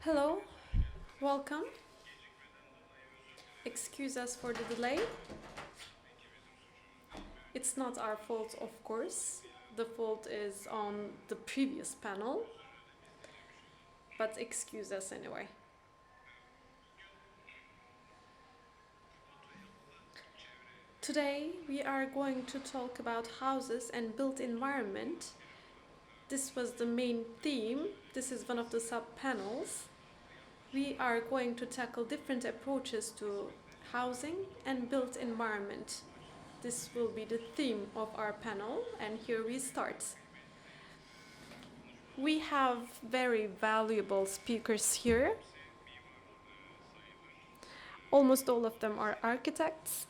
Hello, welcome. Excuse us for the delay. It's not our fault, of course. The fault is on the previous panel, but excuse us anyway. Today we are going to talk about houses and built environment. This was the main theme. This is one of the sub-panels. We are going to tackle different approaches to housing and built environment. This will be the theme of our panel, and here we start. We have very valuable speakers here. Almost all of them are architects.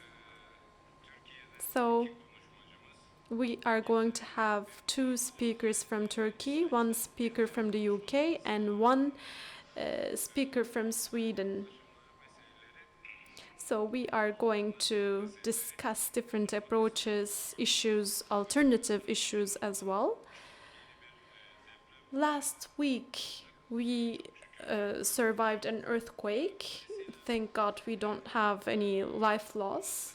So we are going to have two speakers from Turkey, one speaker from the UK, and one speaker from Sweden. So we are going to discuss different approaches, issues, alternative issues as well. Last week we survived an earthquake. Thank God we don't have any life loss.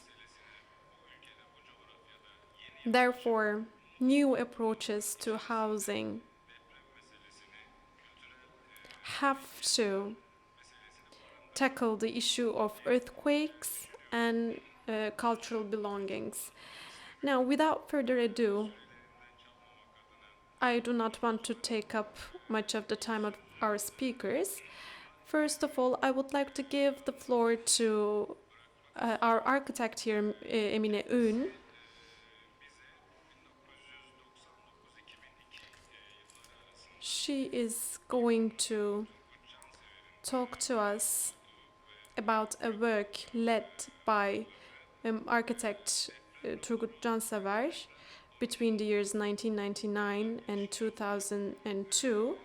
Therefore, new approaches to housing have to tackle the issue of earthquakes and cultural belongings. Now, without further ado, I do not want to take up much of the time of our speakers. First of all, I would like to give the floor to our architect here, Emine Öğün. She is going to talk to us about a work led by architect Turgut Cansever between the years 1999 and 2002.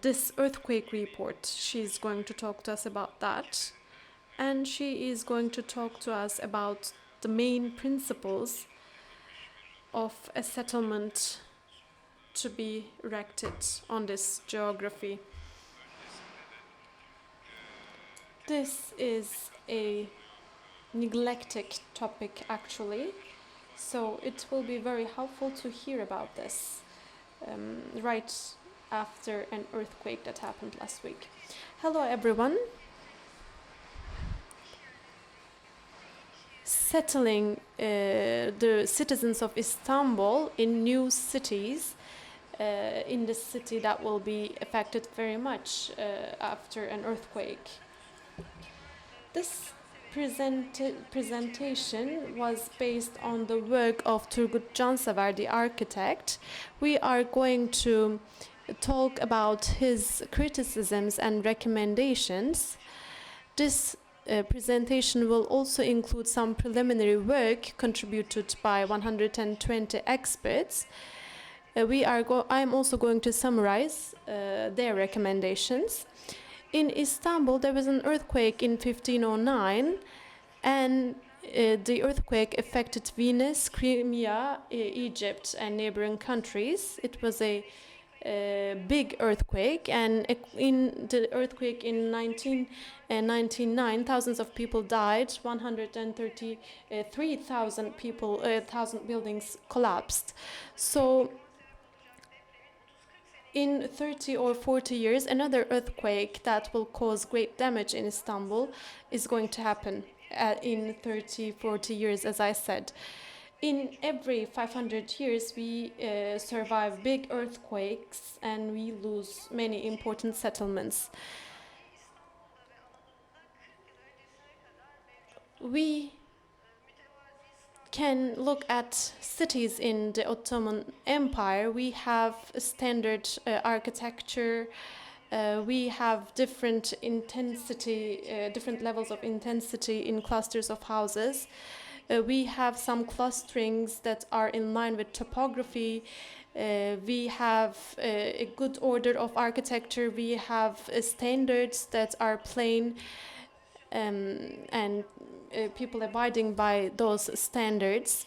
This earthquake report, she's going to talk to us about that. And she is going to talk to us about the main principles of a settlement to be erected on this geography. This is a neglected topic actually, so it will be very helpful to hear about this right after an earthquake that happened last week. Hello everyone. Settling the citizens of Istanbul in new cities in the city that will be affected very much after an earthquake. This presentation was based on the work of Turgut Cansever, the architect. We are going to talk about his criticisms and recommendations. This presentation will also include some preliminary work contributed by 120 experts. I am also going to summarize their recommendations. In Istanbul, there was an earthquake in 1509, and the earthquake affected Venice, Crimea, Egypt, and neighboring countries. It was a big earthquake, and in the earthquake in 1999, thousands of people died. 133,000 people, 1,000 buildings collapsed. So in 30 or 40 years, another earthquake that will cause great damage in Istanbul is going to happen in 30, 40 years, as I said. In every 500 years, we survive big earthquakes and we lose many important settlements. We can look at cities in the Ottoman Empire. We have standard architecture. We have different intensity, different levels of intensity in clusters of houses. We have some clusterings that are in line with topography. We have a good order of architecture. We have standards that are plain and people abiding by those standards.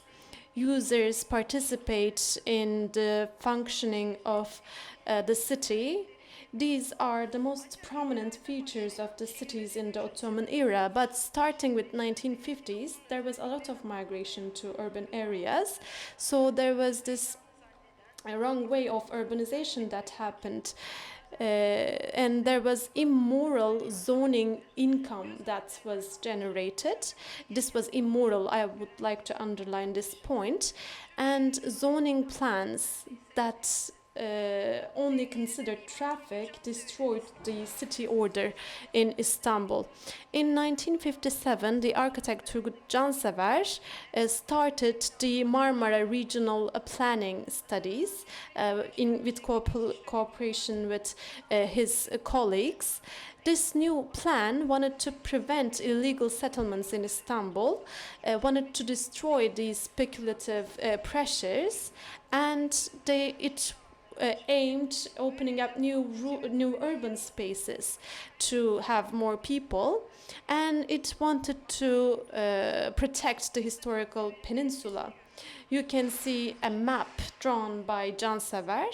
Users participate in the functioning of the city. These are the most prominent features of the cities in the Ottoman era, but starting with 1950s, there was a lot of migration to urban areas. So there was this wrong way of urbanization that happened. And there was immoral zoning income that was generated. This was immoral. I would like to underline this point. And zoning plans that only considered traffic destroyed the city order in Istanbul. In 1957, the architect Turgut Cansever started the Marmara regional planning studies with cooperation with his colleagues. This new plan wanted to prevent illegal settlements in Istanbul, wanted to destroy these speculative pressures, and it aimed opening up new urban spaces to have more people, and it wanted to protect the historical peninsula. You can see a map drawn by Cansever.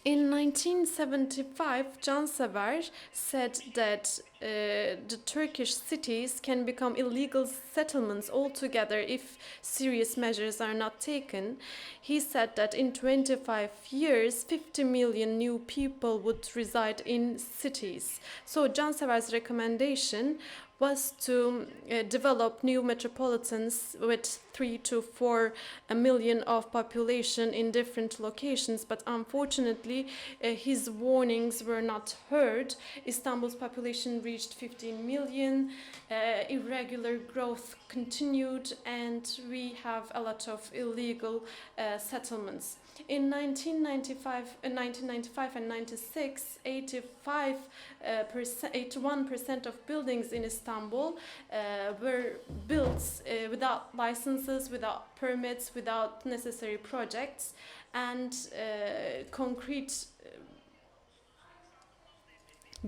In 1975, Cansever said that the Turkish cities can become illegal settlements altogether if serious measures are not taken. He said that in 25 years, 50 million new people would reside in cities. So Cansever's recommendation was to develop new metropolitans with 3 to 4 million of population in different locations, but unfortunately his warnings were not heard. Istanbul's population reached 15 million, irregular growth continued, and we have a lot of illegal settlements. In 1995 and 96, 81% of buildings in Istanbul were built without licenses, without permits, without necessary projects, and concrete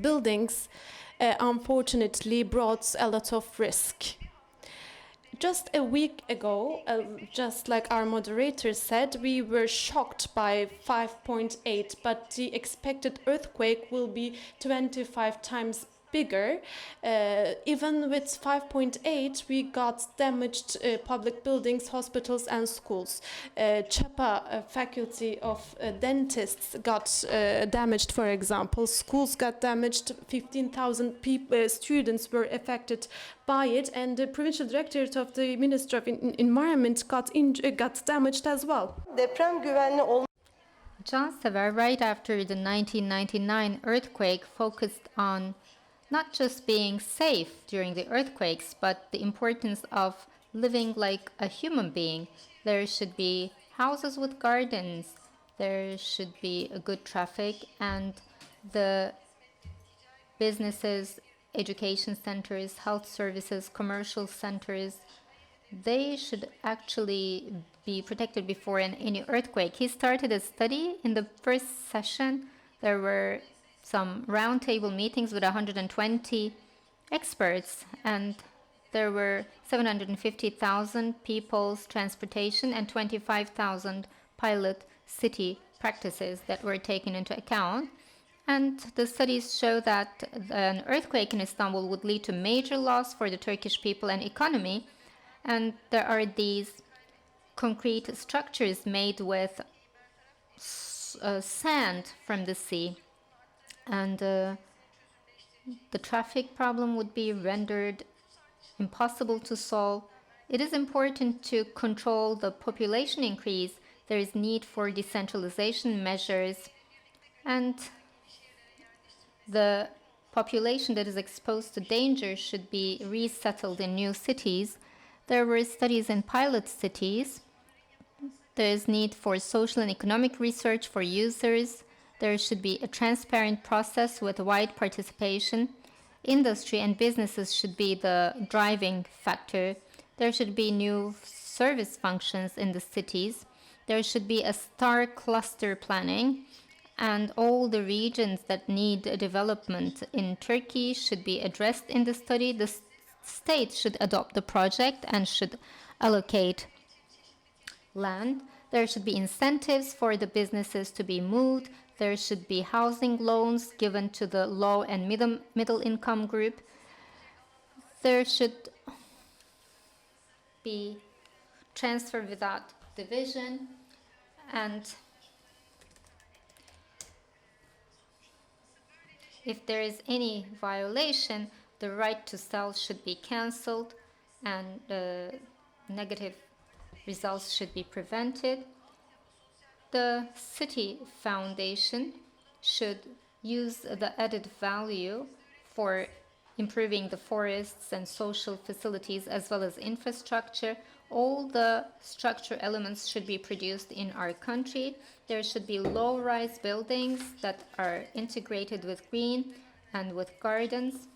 buildings unfortunately brought a lot of risk. Just a week ago, just like our moderator said, we were shocked by 5.8, but the expected earthquake will be 25 times bigger. Even with 5.8, we got damaged public buildings, hospitals, and schools. Chapa faculty of dentists got damaged, for example. Schools got damaged. 15,000 students were affected by it, and the provincial directorate of the Ministry of Environment got damaged as well. Cansever, right after the 1999 earthquake, focused on not just being safe during the earthquakes, but the importance of living like a human being. There should be houses with gardens, there should be a good traffic, and the businesses, education centers, health services, commercial centers, they should actually be protected before any earthquake. He started a study. In the first session, there were some roundtable meetings with 120 experts, and there were 750,000 people's transportation and 25,000 pilot city practices that were taken into account. And the studies show that an earthquake in Istanbul would lead to major loss for the Turkish people and economy. And there are these concrete structures made with sand from the sea. And the traffic problem would be rendered impossible to solve. It is important to control the population increase. There is need for decentralization measures, and the population that is exposed to danger should be resettled in new cities. There were studies in pilot cities. There is need for social and economic research for users. There should be a transparent process with wide participation. Industry and businesses should be the driving factor. There should be new service functions in the cities. There should be a star cluster planning, and all the regions that need development in Turkey should be addressed in the study. The state should adopt the project and should allocate land. There should be incentives for the businesses to be moved. There should be housing loans given to the low and middle income group. There should be transfer without division, and if there is any violation, the right to sell should be cancelled and negative results should be prevented. The city foundation should use the added value for improving the forests and social facilities as well as infrastructure. All the structure elements should be produced in our country. There should be low-rise buildings that are integrated with green and with gardens.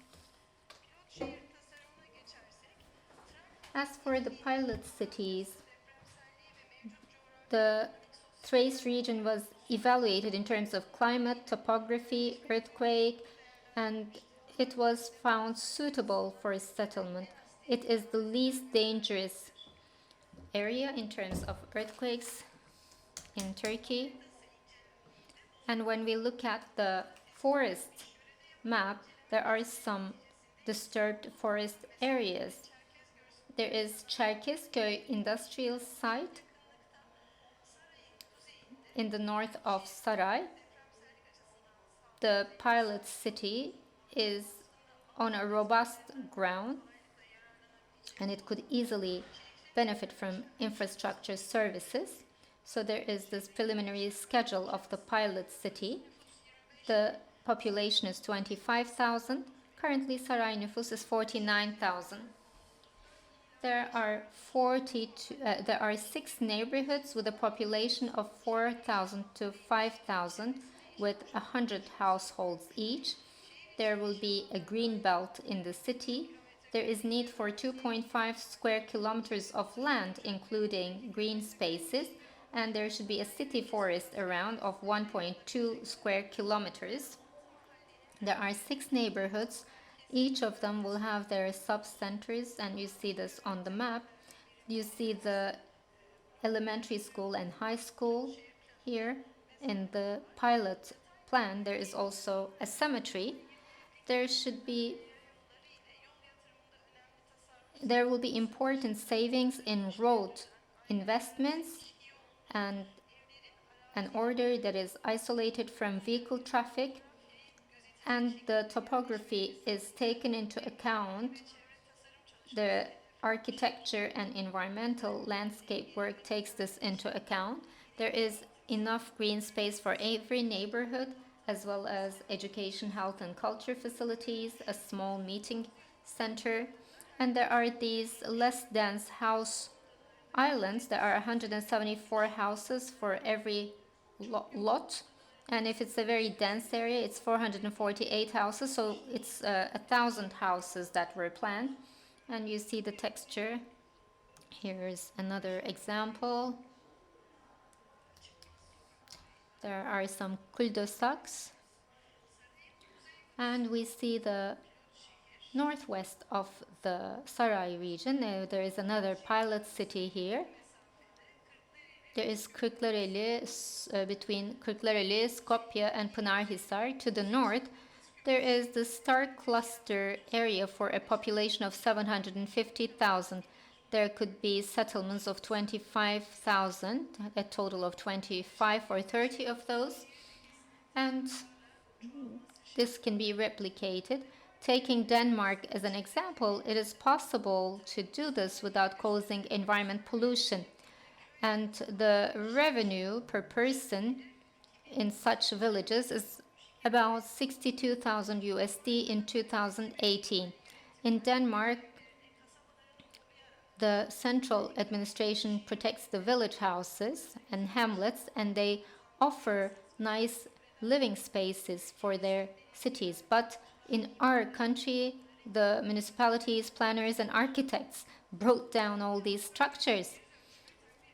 As for the pilot cities, the Thrace region was evaluated in terms of climate, topography, earthquake, and it was found suitable for settlement. It is the least dangerous area in terms of earthquakes in Turkey. And when we look at the forest map, there are some disturbed forest areas. There is Çerkezköy industrial site in the north of Saray. The pilot city is on a robust ground and it could easily benefit from infrastructure services. So there is this preliminary schedule of the pilot city. The population is 25,000. Currently Saray nüfus is 49,000. There are 6 neighborhoods with a population of 4,000 to 5,000 with 100 households each. There will be a green belt in the city. There is need for 2.5 square kilometers of land, including green spaces, and there should be a city forest around of 1.2 square kilometers. There are 6 neighborhoods. Each of them will have their sub-centers, and you see this on the map. You see the elementary school and high school here. In the pilot plan, there is also a cemetery. There will be important savings in road investments and an order that is isolated from vehicle traffic, and the topography is taken into account. The architecture and environmental landscape work takes this into account. There is enough green space for every neighborhood, as well as education, health and culture facilities, a small meeting center, and there are these less dense house islands. There are 174 houses for every lot, and if it's a very dense area, it's 448 houses, so it's 1,000 houses that were planned. And you see the texture. Here's another example. There are some cul-de-sacs, and we see the northwest of the Saray region. There is another pilot city here. There is Kırklareli, between Kırklareli, Skopje and Pınarhisar. To the north, there is the star cluster area for a population of 750,000. There could be settlements of 25,000, a total of 25 or 30 of those. And this can be replicated. Taking Denmark as an example, it is possible to do this without causing environment pollution. And the revenue per person in such villages is about 62,000 USD in 2018. In Denmark, the central administration protects the village houses and hamlets, and they offer nice living spaces for their cities. But in our country, the municipalities, planners, and architects brought down all these structures.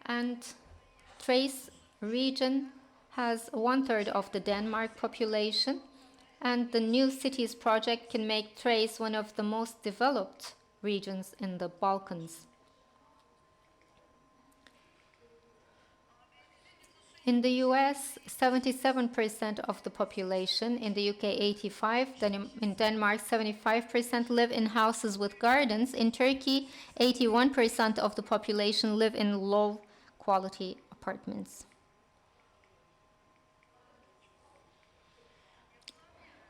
And Thrace region has 1/3 of the Denmark population, and the new cities project can make Thrace one of the most developed regions in the Balkans. In the US, 77% of the population, in the UK 85%, then in Denmark 75% live in houses with gardens. In Turkey, 81% of the population live in low quality apartments.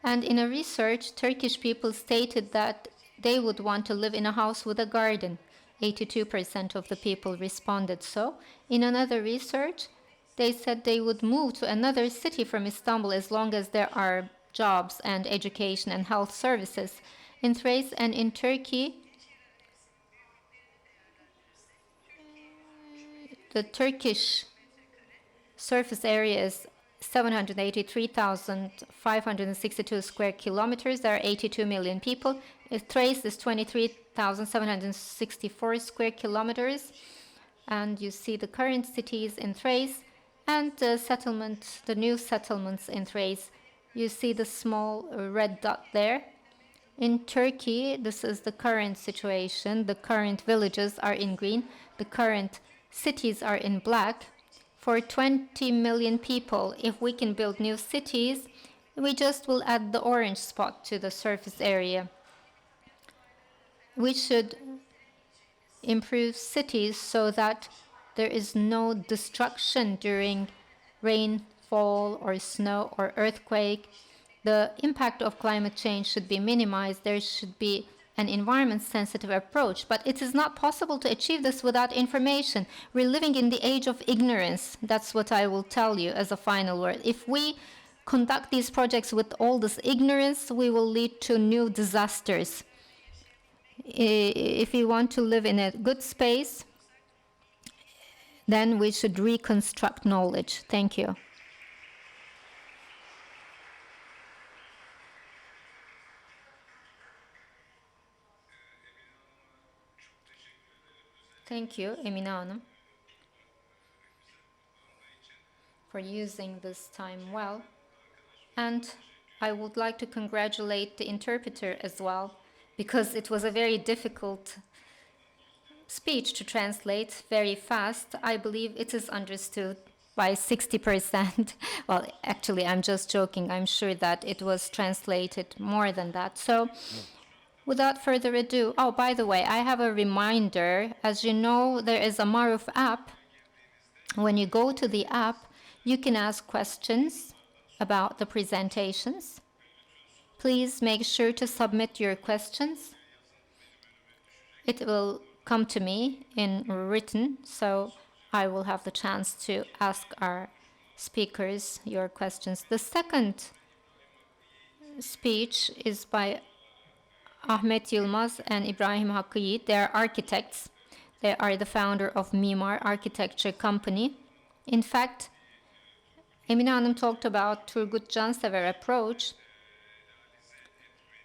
And in a research, Turkish people stated that they would want to live in a house with a garden. 82% of the people responded so. In another research, they said they would move to another city from Istanbul as long as there are jobs and education and health services. In Thrace and in Turkey, the Turkish surface area is 783,562 square kilometers. There are 82 million people. Thrace is 23,764 square kilometers. And you see the current cities in Thrace and the new settlements in Thrace. You see the small red dot there. In Turkey, this is the current situation. The current villages are in green. The current cities are in black. For 20 million people, if we can build new cities, we just will add the orange spot to the surface area. We should improve cities so that there is no destruction during rainfall or snow or earthquake. The impact of climate change should be minimized. There should be an environment-sensitive approach, but it is not possible to achieve this without information. We're living in the age of ignorance. That's what I will tell you as a final word. If we conduct these projects with all this ignorance, we will lead to new disasters. If we want to live in a good space, then we should reconstruct knowledge. Thank you. Thank you, Emine Hanım, for using this time well. And I would like to congratulate the interpreter as well, because it was a very difficult speech to translate very fast. I believe it is understood by 60%. Well, actually, I'm just joking. I'm sure that it was translated more than that. So, without further ado, oh, by the way, I have a reminder. As you know, there is a Maruf app. When you go to the app, you can ask questions about the presentations. Please make sure to submit your questions. It will come to me in written, so I will have the chance to ask our speakers your questions. The second speech is by Ahmet, Yılmaz, and İbrahim Hakkı Yiğit. They are architects. They are the founder of Mimar Architecture Company. In fact, Emine Hanım talked about Turgut Cansever approach.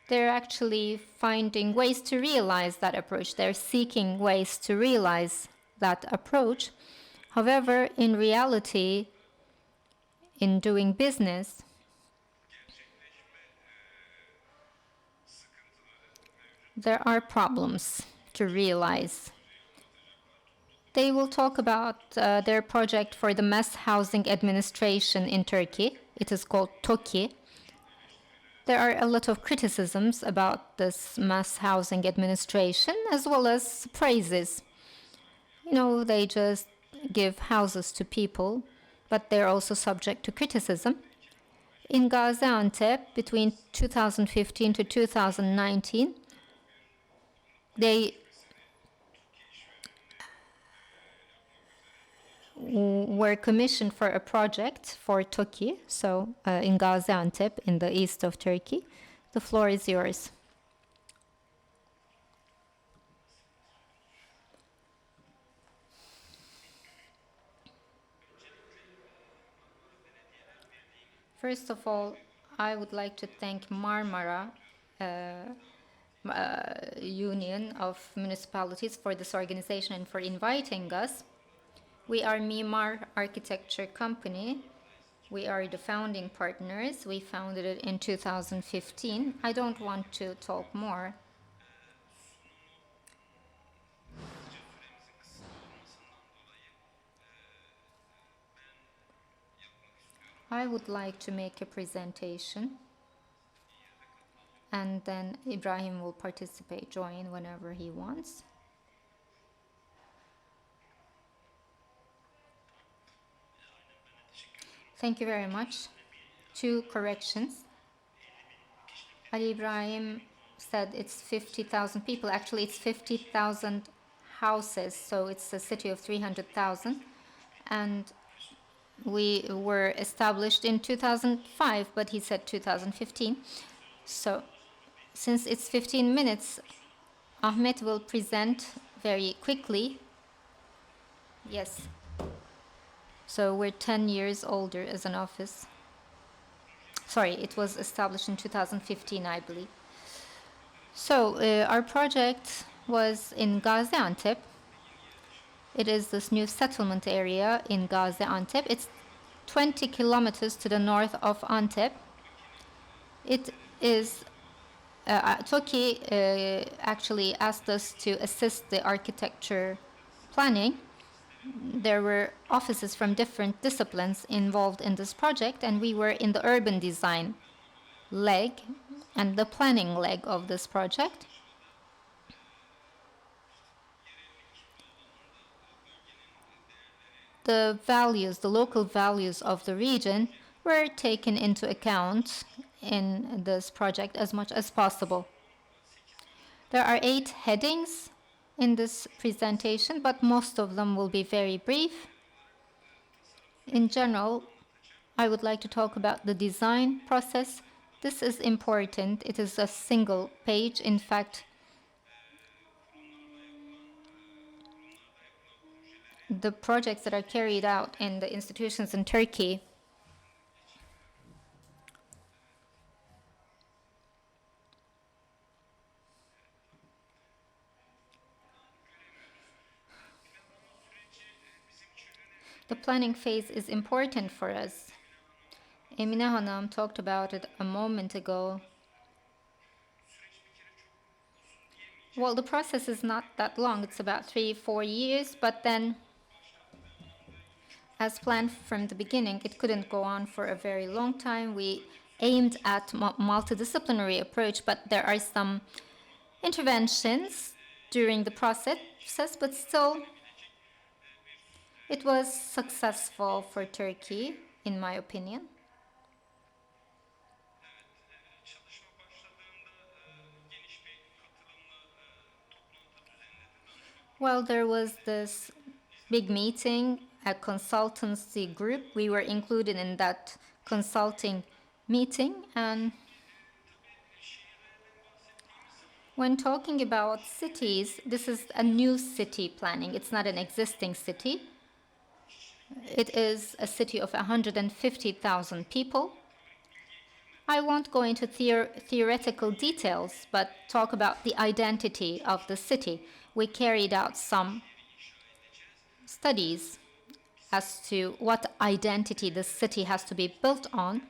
They're actually finding ways to realize that approach. They're seeking ways to realize that approach. However, in reality, in doing business, there are problems to realize. They will talk about their project for the mass housing administration in Turkey. It is called TOKİ. There are a lot of criticisms about this mass housing administration, as well as praises. You know, they just give houses to people, but they're also subject to criticism. In Gaziantep, between 2015 to 2019, they were commissioned for a project for TOKİ, so in Gaziantep, in the east of Turkey. The floor is yours. First of all, I would like to thank Marmara Union of Municipalities for this organization and for inviting us. We are Mimar Architecture Company. We are the founding partners. We founded it in 2015. I don't want to talk more. I would like to make a presentation, and then Ibrahim will participate, join whenever he wants. Thank you very much. 2 corrections. Ali Ibrahim said it's 50,000 people. Actually, it's 50,000 houses, so it's a city of 300,000. And we were established in 2005, but he said 2015. So since it's 15 minutes, Ahmet will present very quickly. Yes. So we're 10 years older as an office. Sorry, it was established in 2015, I believe. So our project was in Gaziantep. It is this new settlement area in Gaziantep. It's 20 kilometers to the north of Antep. It is, Turkey actually asked us to assist the architecture planning. There were offices from different disciplines involved in this project, and we were in the urban design leg and the planning leg of this project. The values, the local values of the region were taken into account in this project as much as possible. There are 8 headings in this presentation, but most of them will be very brief. In general, I would like to talk about the design process. This is important. It is a single page. In fact, the projects that are carried out in the institutions in Turkey the planning phase is important for us. Emine Hanım talked about it a moment ago. Well, the process is not that long. It's about 3-4 years, but then, as planned from the beginning, it couldn't go on for a very long time. We aimed at multidisciplinary approach, but there are some interventions during the process, but still, it was successful for Turkey, in my opinion. Well, there was this big meeting, a consultancy group. We were included in that consulting meeting, and when talking about cities, this is a new city planning. It's not an existing city. It is a city of 150,000 people. I won't go into theoretical details, but talk about the identity of the city. We carried out some studies as to what identity the city has to be built on.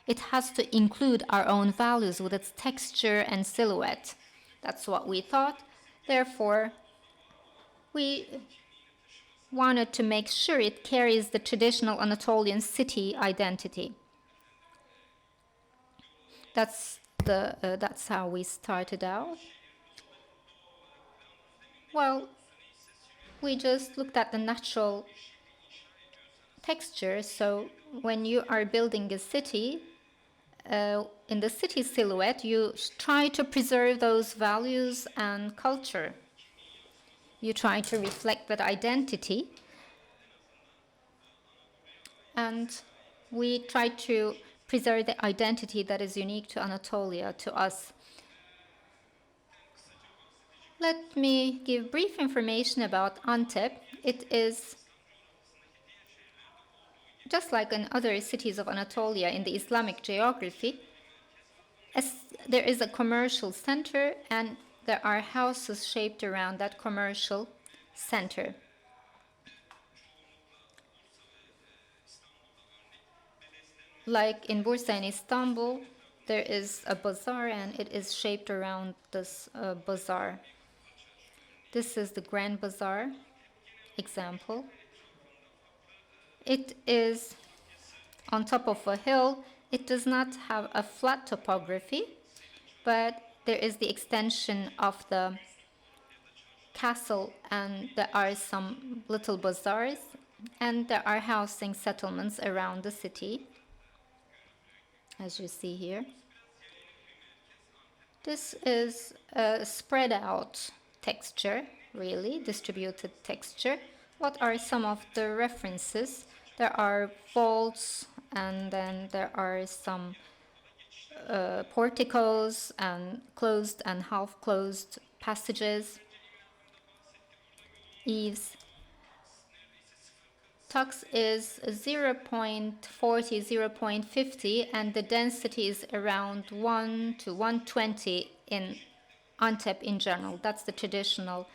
It has to include our own values with its texture and silhouette. That's what we thought. Therefore, we wanted to make sure it carries the traditional Anatolian city identity. That's how we started out. Well, we just looked at the natural texture. So when you are building a city, in the city silhouette, you try to preserve those values and culture. You try to reflect that identity. And we try to preserve the identity that is unique to Anatolia, to us. Let me give brief information about Antep. It is just like in other cities of Anatolia in the Islamic geography. There is a commercial center, and there are houses shaped around that commercial center. Like in Bursa and Istanbul, there is a bazaar, and it is shaped around this bazaar. This is the Grand Bazaar example. It is on top of a hill. It does not have a flat topography, but there is the extension of the castle, and there are some little bazaars, and there are housing settlements around the city, as you see here. This is a spread out texture, really, distributed texture. What are some of the references? There are vaults, and then there are some porticos and closed and half-closed passages, eaves. Tux is 0.40, 0.50, and the density is around 1 to 120 in Antep in general. That's the traditional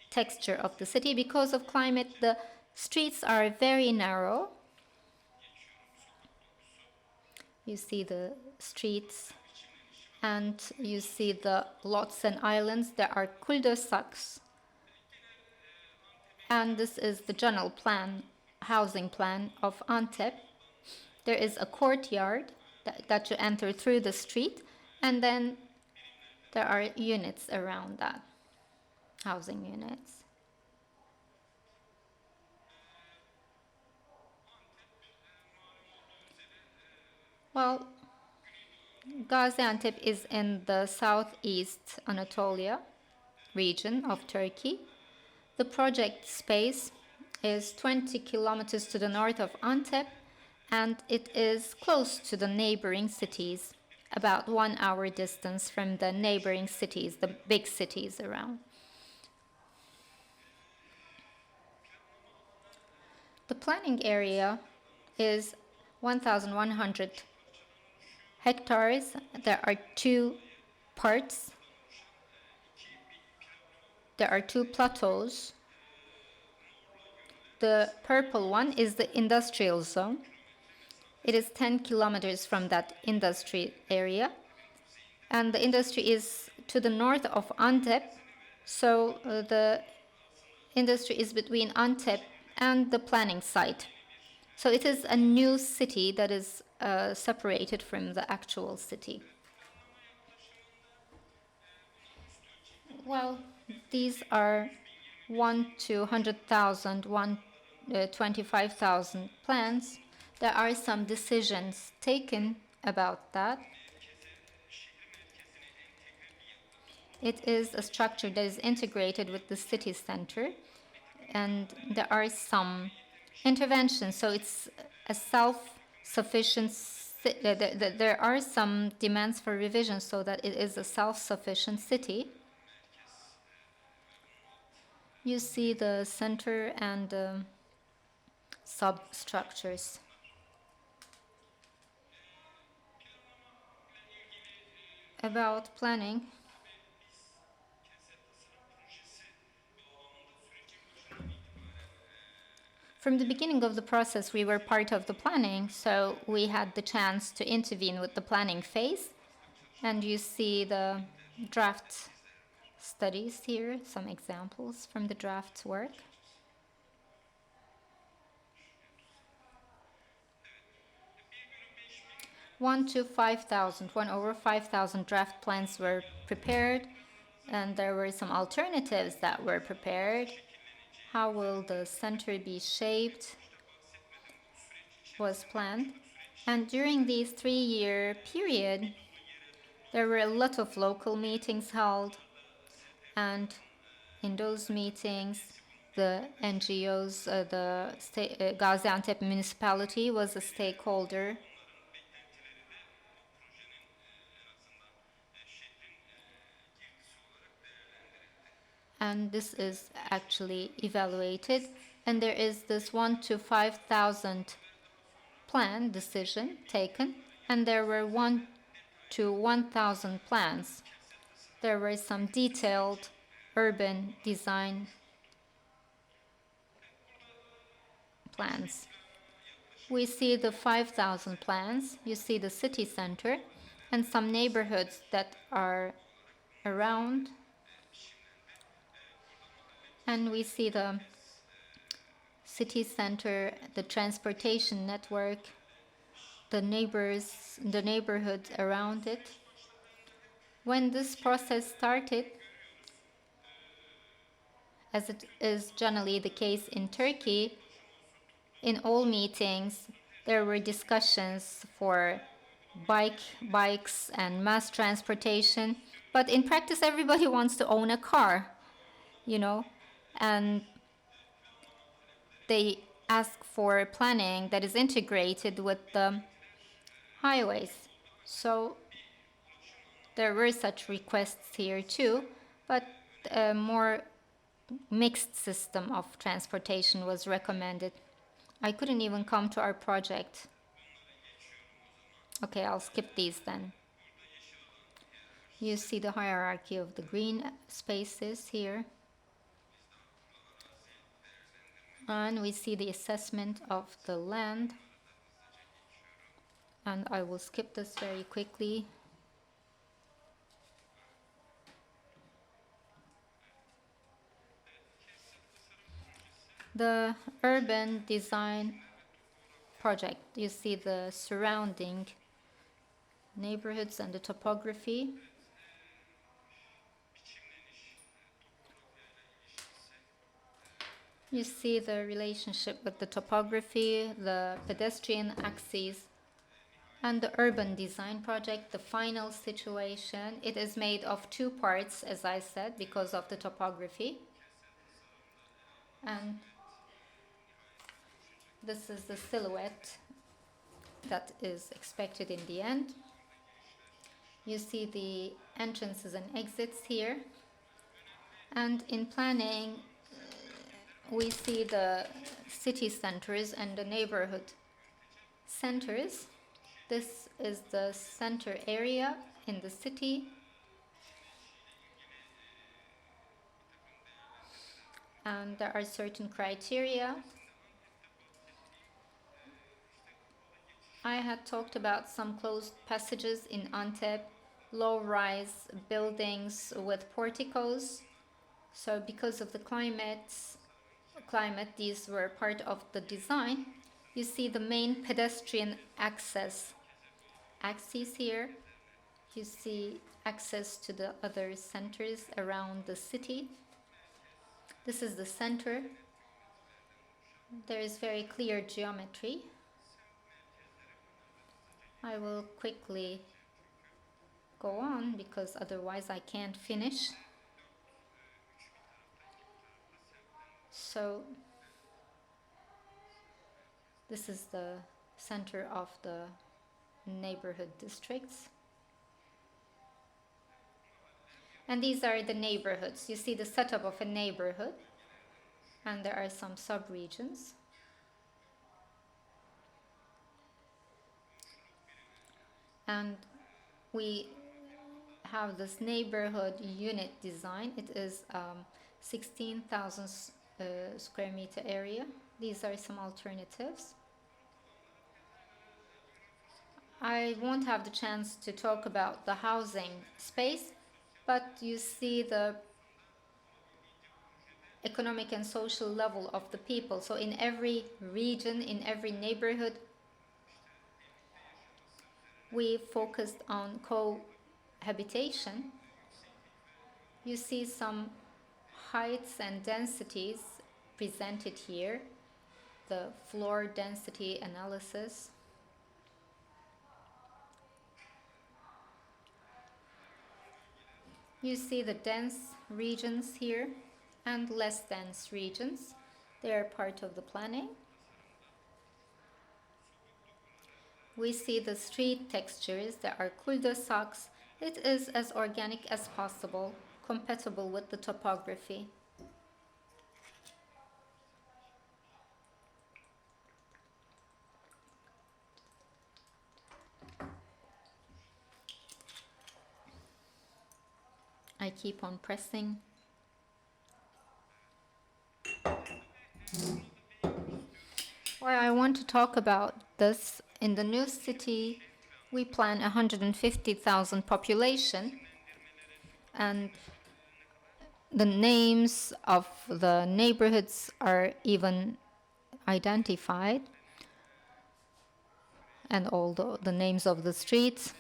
texture of the city. Because of climate, the streets are very narrow. You see the streets, and you see the lots and islands. There are cul-de-sacs, and this is the general plan, housing plan of Antep. There is a courtyard that you enter through the street, and then there are units around that, housing units. Well, Gaziantep is in the southeast Anatolia region of Turkey. The project space is 20 kilometers to the north of Antep, and it is close to the neighboring cities, about 1 hour distance from the neighboring cities, the big cities around. The planning area is 1,100 hectares. There are two parts. There are two plateaus. The purple one is the industrial zone. It is 10 kilometers from that industry area. And the industry is to the north of Antep. So the industry is between Antep and the planning site. So it is a new city that is separated from the actual city. Well, these are 1 to 100,000, 25,000 plans. There are some decisions taken about that. It is a structure that is integrated with the city center, and there are some interventions. So it's a self-sufficient. There are some demands for revision so that it is a self-sufficient city. You see the center and substructures. About planning. From the beginning of the process, we were part of the planning, so we had the chance to intervene with the planning phase. And you see the draft studies here, some examples from the draft work. One over 5,000 draft plans were prepared, and there were some alternatives that were prepared. How will the center be shaped was planned. And during this 3-year period, there were a lot of local meetings held. And in those meetings, the NGOs, the Gaziantep municipality was a stakeholder. And this is actually evaluated. And there is this 1 to 5,000 plan decision taken. And there were 1 to 1,000 plans. There were some detailed urban design plans. We see the 5,000 plans. You see the city center and some neighborhoods that are around. And we see the city center, the transportation network, the neighbors, the neighborhood around it. When this process started, as it is generally the case in Turkey, in all meetings, there were discussions for bikes and mass transportation. But in practice, everybody wants to own a car, and they ask for planning that is integrated with the highways. So there were such requests here too, but a more mixed system of transportation was recommended. I couldn't even come to our project. Okay, I'll skip these then. You see the hierarchy of the green spaces here. And we see the assessment of the land. And I will skip this very quickly. The urban design project, you see the surrounding neighborhoods and the topography. You see the relationship with the topography, the pedestrian axes, and the urban design project, the final situation. It is made of two parts, as I said, because of the topography. And this is the silhouette that is expected in the end. You see the entrances and exits here. And in planning, we see the city centers and the neighborhood centers. This is the center area in the city. And there are certain criteria. I had talked about some closed passages in Antep, low-rise buildings with porticos. So because of the climate, these were part of the design. You see the main pedestrian axes here. You see access to the other centers around the city. This is the center. There is very clear geometry. I will quickly go on because otherwise I can't finish. So this is the center of the neighborhood districts. And these are the neighborhoods. You see the setup of a neighborhood, and there are some sub-regions. And we have this neighborhood unit design. It is 16,000 square meter area. These are some alternatives. I won't have the chance to talk about the housing space, but you see the economic and social level of the people. So in every region, in every neighborhood, we focused on cohabitation. You see some heights and densities presented here, the floor density analysis. You see the dense regions here and less dense regions. They are part of the planning. We see the street textures. There are cul-de-sacs. It is as organic as possible, compatible with the topography. I keep on pressing. Well, I want to talk about this. In the new city, we plan 150,000 population, and the names of the neighborhoods are even identified. and all the names of the streets.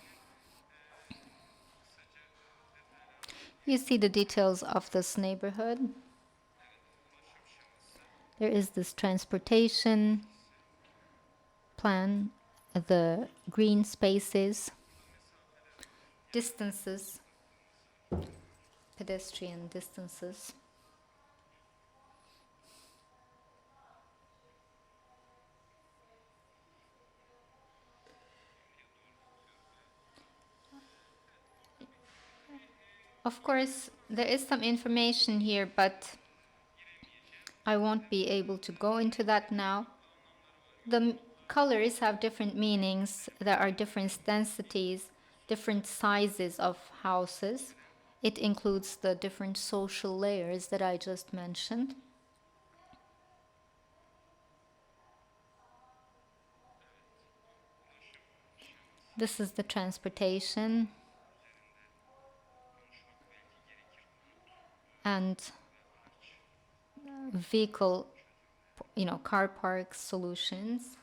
You see the details of this neighborhood. There is this transportation plan, the green spaces, distances, pedestrian distances. Of course, there is some information here, but I won't be able to go into that now. The colors have different meanings. There are different densities, different sizes of houses. It includes the different social layers that I just mentioned. This is the transportation and vehicle, car park solutions.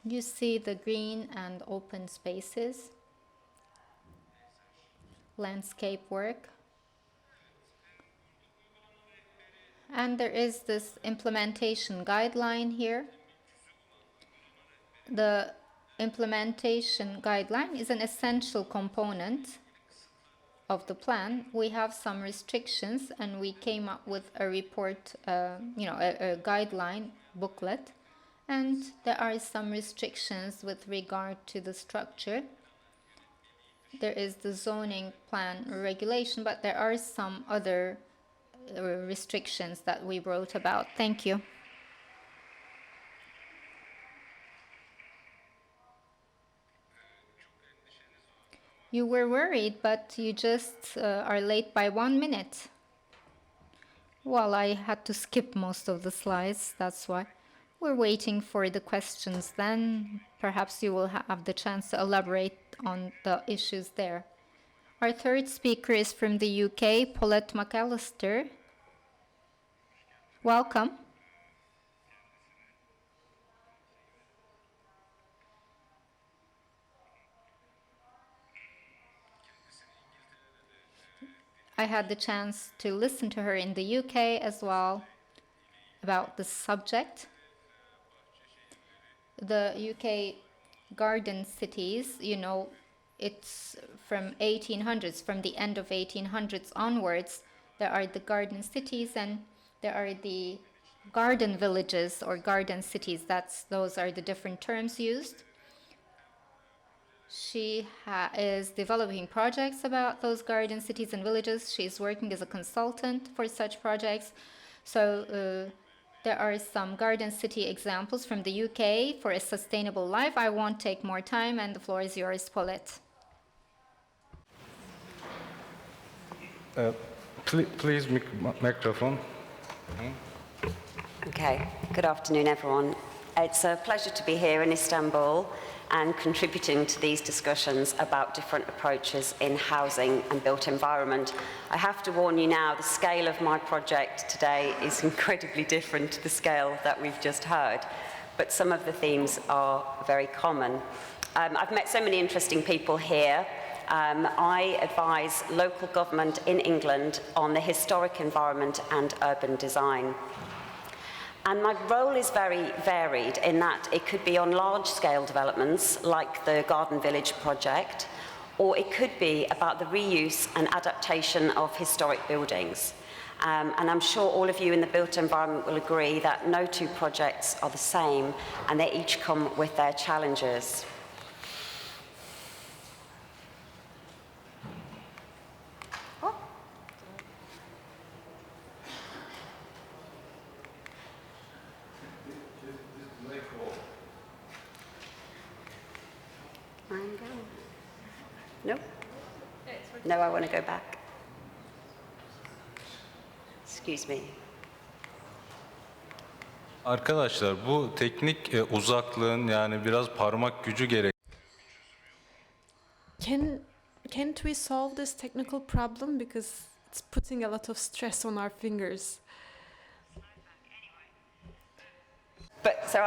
You see the green and open spaces, landscape work. And there is this implementation guideline here. The implementation guideline is an essential component of the plan. We have some restrictions, and we came up with a report, a guideline booklet, and there are some restrictions with regard to the structure. There is the zoning plan regulation, but there are some other restrictions that we wrote about. Thank you. You were worried, but you just are late by 1 minute. Well, I had to skip most of the slides, that's why. We're waiting for the questions then. Perhaps you will have the chance to elaborate on the issues there. Our third speaker is from the UK, Paulette McAllister. Welcome. I had the chance to listen to her in the UK as well about the subject. The UK garden cities, it's from 1800s, from the end of 1800s onwards. There are the garden cities and there are the garden villages or garden cities. Those are the different terms used. She is developing projects about those garden cities and villages. She's working as a consultant for such projects. So there are some garden city examples from the UK for a sustainable life. I won't take more time, and the floor is yours, Paulette. Please, microphone. Okay, good afternoon, everyone. It's a pleasure to be here in Istanbul and contributing to these discussions about different approaches in housing and built environment. I have to warn you now, the scale of my project today is incredibly different to the scale that we've just heard, but some of the themes are very common. I've met so many interesting people here. I advise local government in England on the historic environment and urban design. And my role is very varied in that it could be on large-scale developments like the Garden Village project, or it could be about the reuse and adaptation of historic buildings. And I'm sure all of you in the built environment will agree that no two projects are the same, and they each come with their challenges. No? No, I want to go back. Excuse me. Arkadaşlar, bu teknik uzaklığın yani biraz parmak gücü gerek. Can't we solve this technical problem, because it's putting a lot of stress on our fingers? But so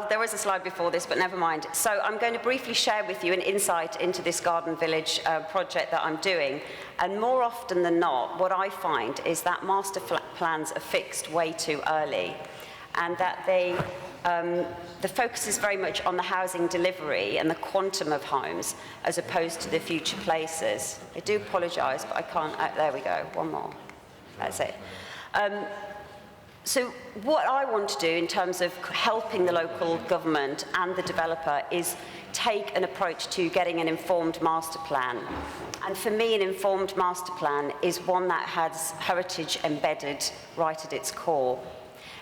there was a slide before this, but never mind. So I'm going to briefly share with you an insight into this garden village project that I'm doing. And more often than not, what I find is that master plans are fixed way too early, and that the focus is very much on the housing delivery and the quantum of homes as opposed to the future places. I do apologise, but I can't. There we go. One more. That's it. So what I want to do in terms of helping the local government and the developer is take an approach to getting an informed master plan. And for me, an informed master plan is one that has heritage embedded right at its core.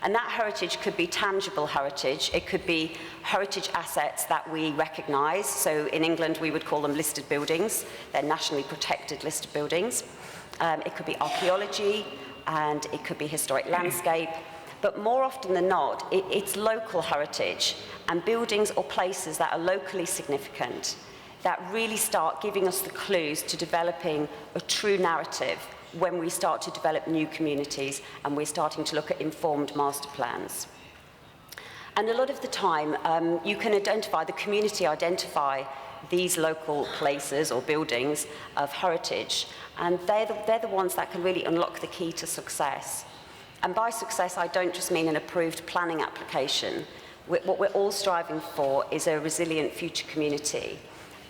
And that heritage could be tangible heritage. It could be heritage assets that we recognise. So in England, we would call them listed buildings. They're nationally protected listed buildings. It could be archaeology, and it could be historic landscape, but more often than not, it's local heritage and buildings or places that are locally significant that really start giving us the clues to developing a true narrative when we start to develop new communities and we're starting to look at informed master plans. And a lot of the time, you can the community identify these local places or buildings of heritage, and they're the ones that can really unlock the key to success. And by success, I don't just mean an approved planning application. What we're all striving for is a resilient future community,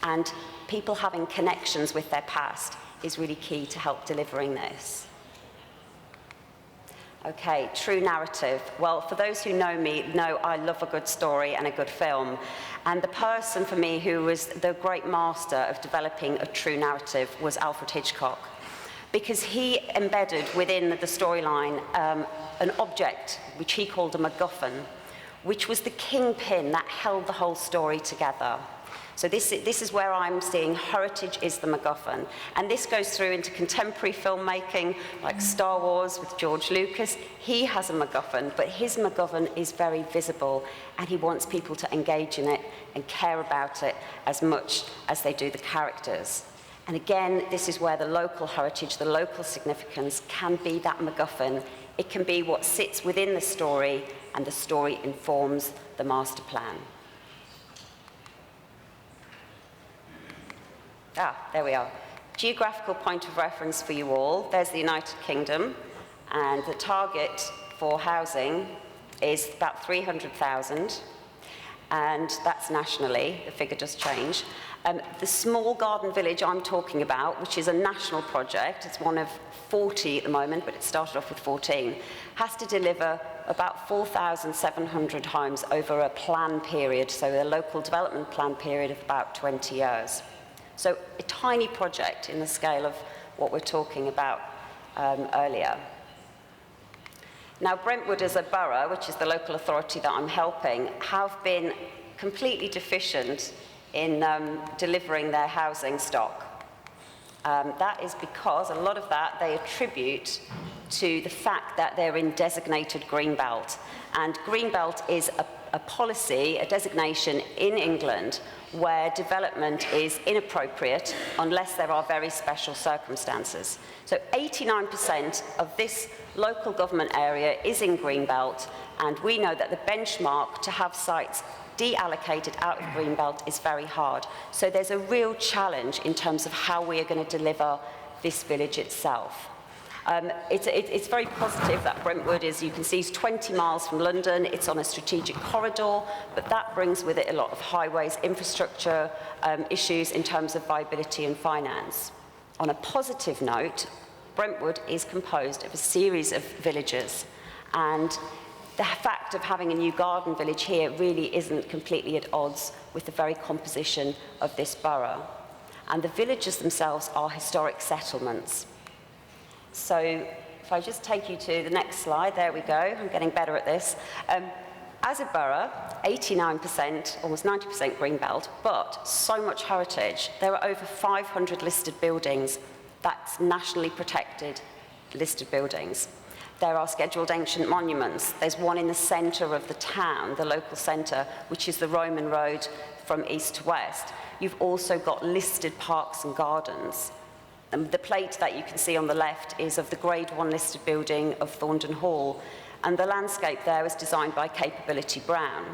and people having connections with their past is really key to help delivering this. Okay, true narrative. Well, for those who know me, know I love a good story and a good film. And the person for me who was the great master of developing a true narrative was Alfred Hitchcock, because he embedded within the storyline an object which he called a MacGuffin, which was the kingpin that held the whole story together. So this is where I'm seeing heritage is the MacGuffin. And this goes through into contemporary filmmaking, like Star Wars with George Lucas. He has a MacGuffin, but his MacGuffin is very visible, and he wants people to engage in it and care about it as much as they do the characters. And again, this is where the local heritage, the local significance can be that MacGuffin. It can be what sits within the story, and the story informs the master plan. There we are. Geographical point of reference for you all. There's the United Kingdom, and the target for housing is about 300,000, and that's nationally. The figure does change. The small garden village I'm talking about, which is a national project, it's one of 40 at the moment, but it started off with 14, has to deliver about 4,700 homes over a plan period, so a local development plan period of about 20 years. So a tiny project in the scale of what we're talking about earlier. Now, Brentwood as a borough, which is the local authority that I'm helping, have been completely deficient in delivering their housing stock. That is because a lot of that they attribute to the fact that they're in designated greenbelt. And greenbelt is a policy, a designation in England where development is inappropriate unless there are very special circumstances. So 89% of this local government area is in greenbelt, and we know that the benchmark to have sites deallocated out of greenbelt is very hard. So there's a real challenge in terms of how we are going to deliver this village itself. It's very positive that Brentwood is, you can see, is 20 miles from London. It's on a strategic corridor, but that brings with it a lot of highways, infrastructure issues in terms of viability and finance. On a positive note, Brentwood is composed of a series of villages, and the fact of having a new garden village here really isn't completely at odds with the very composition of this borough. And the villages themselves are historic settlements. So if I just take you to the next slide, there we go, I'm getting better at this. As a borough, 89%, almost 90% greenbelt, but so much heritage. There are over 500 listed buildings, that's nationally protected listed buildings. There are scheduled ancient monuments. There's one in the centre of the town, the local centre, which is the Roman road from east to west. You've also got listed parks and gardens. The plate that you can see on the left is of the Grade 1 listed building of Thorndon Hall. and the landscape there was designed by Capability Brown.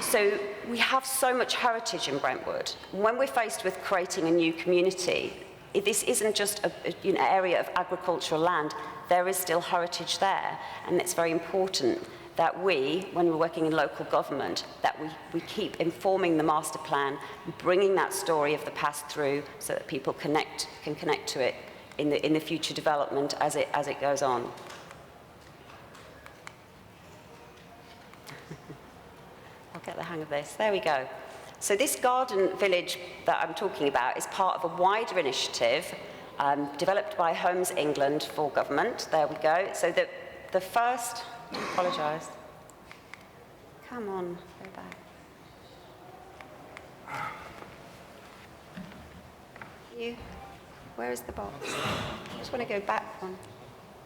So we have so much heritage in Brentwood. When we're faced with creating a new community, this isn't just an area of agricultural land, there is still heritage there, and it's very important that we, when we're working in local government, that we keep informing the master plan, bringing that story of the past through so that people can connect to it in the future development as it goes on. I'll get the hang of this. There we go. So this garden village that I'm talking about is part of a wider initiative developed by Homes England for government. There we go. So the first, I apologise. Come on, go back. Where is the box? I just want to go back one.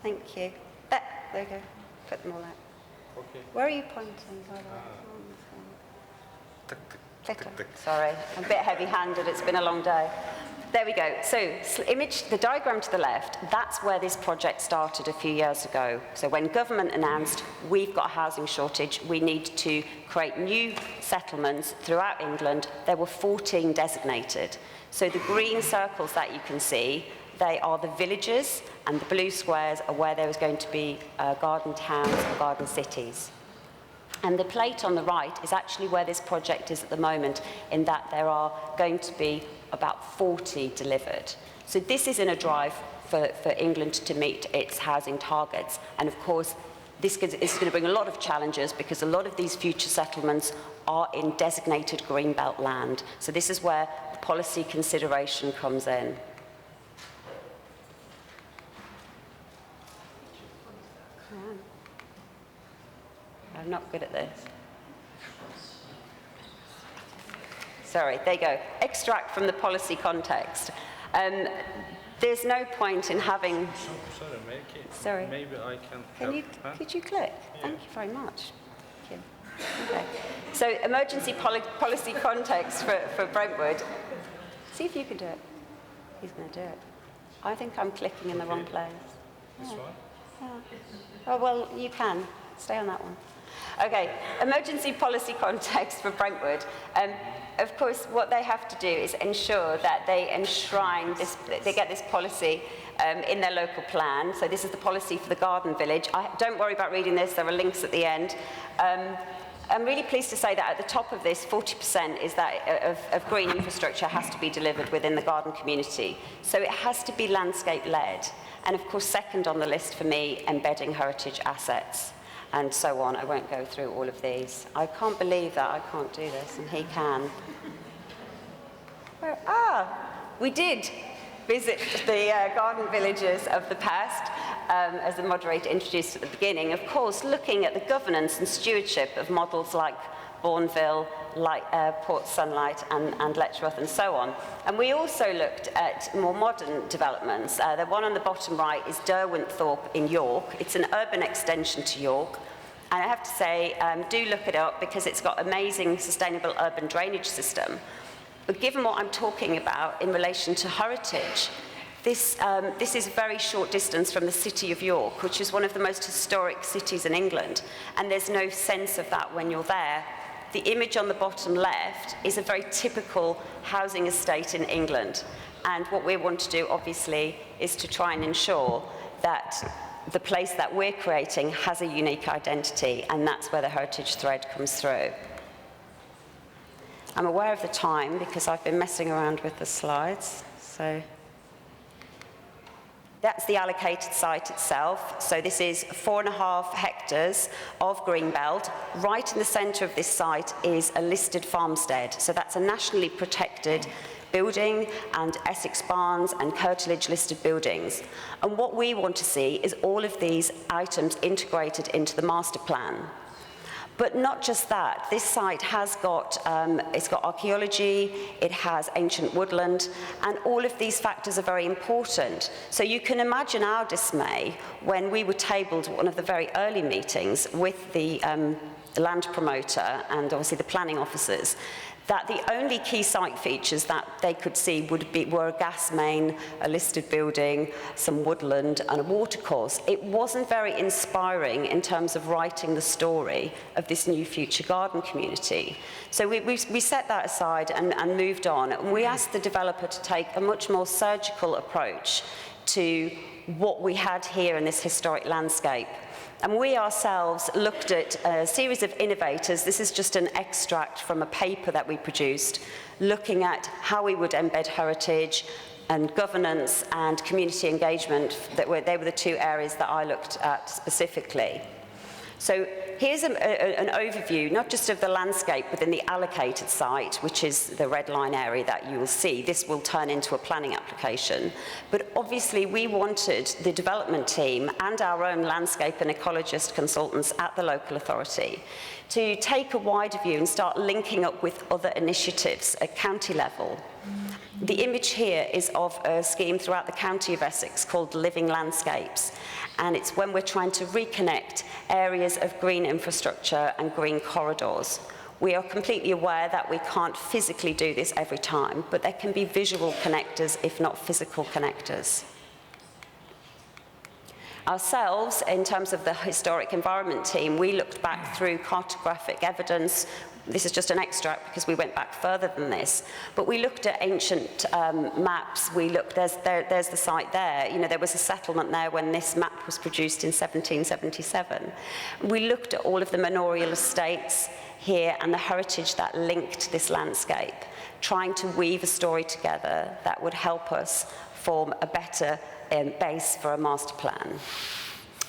Thank you. There you go. Put them all out. Okay. Where are you pointing, by the way? Tık, tık, tık, tık. Sorry, I'm a bit heavy-handed, it's been a long day. There we go. So the diagram to the left, that's where this project started a few years ago. So when government announced, we've got a housing shortage, we need to create new settlements throughout England, there were 14 designated. So the green circles that you can see, they are the villages, and the blue squares are where there was going to be garden towns or garden cities. And the plate on the right is actually where this project is at the moment, in that there are going to be about 40 delivered. So this is in a drive for England to meet its housing targets. And of course, this is going to bring a lot of challenges because a lot of these future settlements are in designated greenbelt land. So this is where policy consideration comes in. I'm not good at this. Sorry, there you go. Extract from the policy context. There's no point in having... Sorry. Maybe I can help. Could you click? Yeah. Thank you very much. Thank you. Okay. So emergency policy context for Brentwood. See if you can do it. He's going to do it. I think I'm clicking in the wrong place. This one? Yeah. Oh, well, you can. Stay on that one. Okay, emergency policy context for Brentwood. Of course, what they have to do is ensure that they enshrine this, they get this policy in their local plan. So this is the policy for the garden village. Don't worry about reading this, there are links at the end. I'm really pleased to say that at the top of this, 40% is that of green infrastructure has to be delivered within the garden community. So it has to be landscape-led. And of course, second on the list for me, embedding heritage assets. And so on. I won't go through all of these. I can't believe that I can't do this, and he can. We did visit the garden villages of the past, as the moderator introduced at the beginning. Of course, looking at the governance and stewardship of models like Bourneville, like Port Sunlight and Letchworth and so on. And we also looked at more modern developments. The one on the bottom right is Derwentthorpe in York. It's an urban extension to York. And I have to say, do look it up because it's got amazing sustainable urban drainage system. But given what I'm talking about in relation to heritage, this is a very short distance from the city of York, which is one of the most historic cities in England. And there's no sense of that when you're there. The image on the bottom left is a very typical housing estate in England. And what we want to do, obviously, is to try and ensure that the place that we're creating has a unique identity, and that's where the heritage thread comes through. I'm aware of the time because I've been messing around with the slides. So that's the allocated site itself. So this is 4.5 hectares of greenbelt. Right in the centre of this site is a listed farmstead. So that's a nationally protected building, and Essex Barns and curtilage listed buildings. And what we want to see is all of these items integrated into the master plan. But not just that, this site has got, it's got archaeology, it has ancient woodland, and all of these factors are very important. So you can imagine our dismay when we were tabled at one of the very early meetings with the land promoter and obviously the planning officers, that the only key site features that they could see were a gas main, a listed building, some woodland and a watercourse. It wasn't very inspiring in terms of writing the story of this new future garden community. So we set that aside and moved on. And we asked the developer to take a much more surgical approach to what we had here in this historic landscape. And we ourselves looked at a series of innovators. This is just an extract from a paper that we produced, looking at how we would embed heritage and governance and community engagement. They were the two areas that I looked at specifically. So here's an overview, not just of the landscape within the allocated site, which is the red line area that you will see. This will turn into a planning application. But obviously we wanted the development team and our own landscape and ecologist consultants at the local authority to take a wider view and start linking up with other initiatives at county level. The image here is of a scheme throughout the county of Essex called Living Landscapes, and it's when we're trying to reconnect areas of green infrastructure and green corridors. We are completely aware that we can't physically do this every time, but there can be visual connectors, if not physical connectors. Ourselves, in terms of the historic environment team, we looked back through cartographic evidence. This is just an extract because we went back further than this. But we looked at ancient maps. We looked, there's the site there. You know, there was a settlement there when this map was produced in 1777. We looked at all of the manorial estates here and the heritage that linked this landscape, trying to weave a story together that would help us form a better base for a master plan.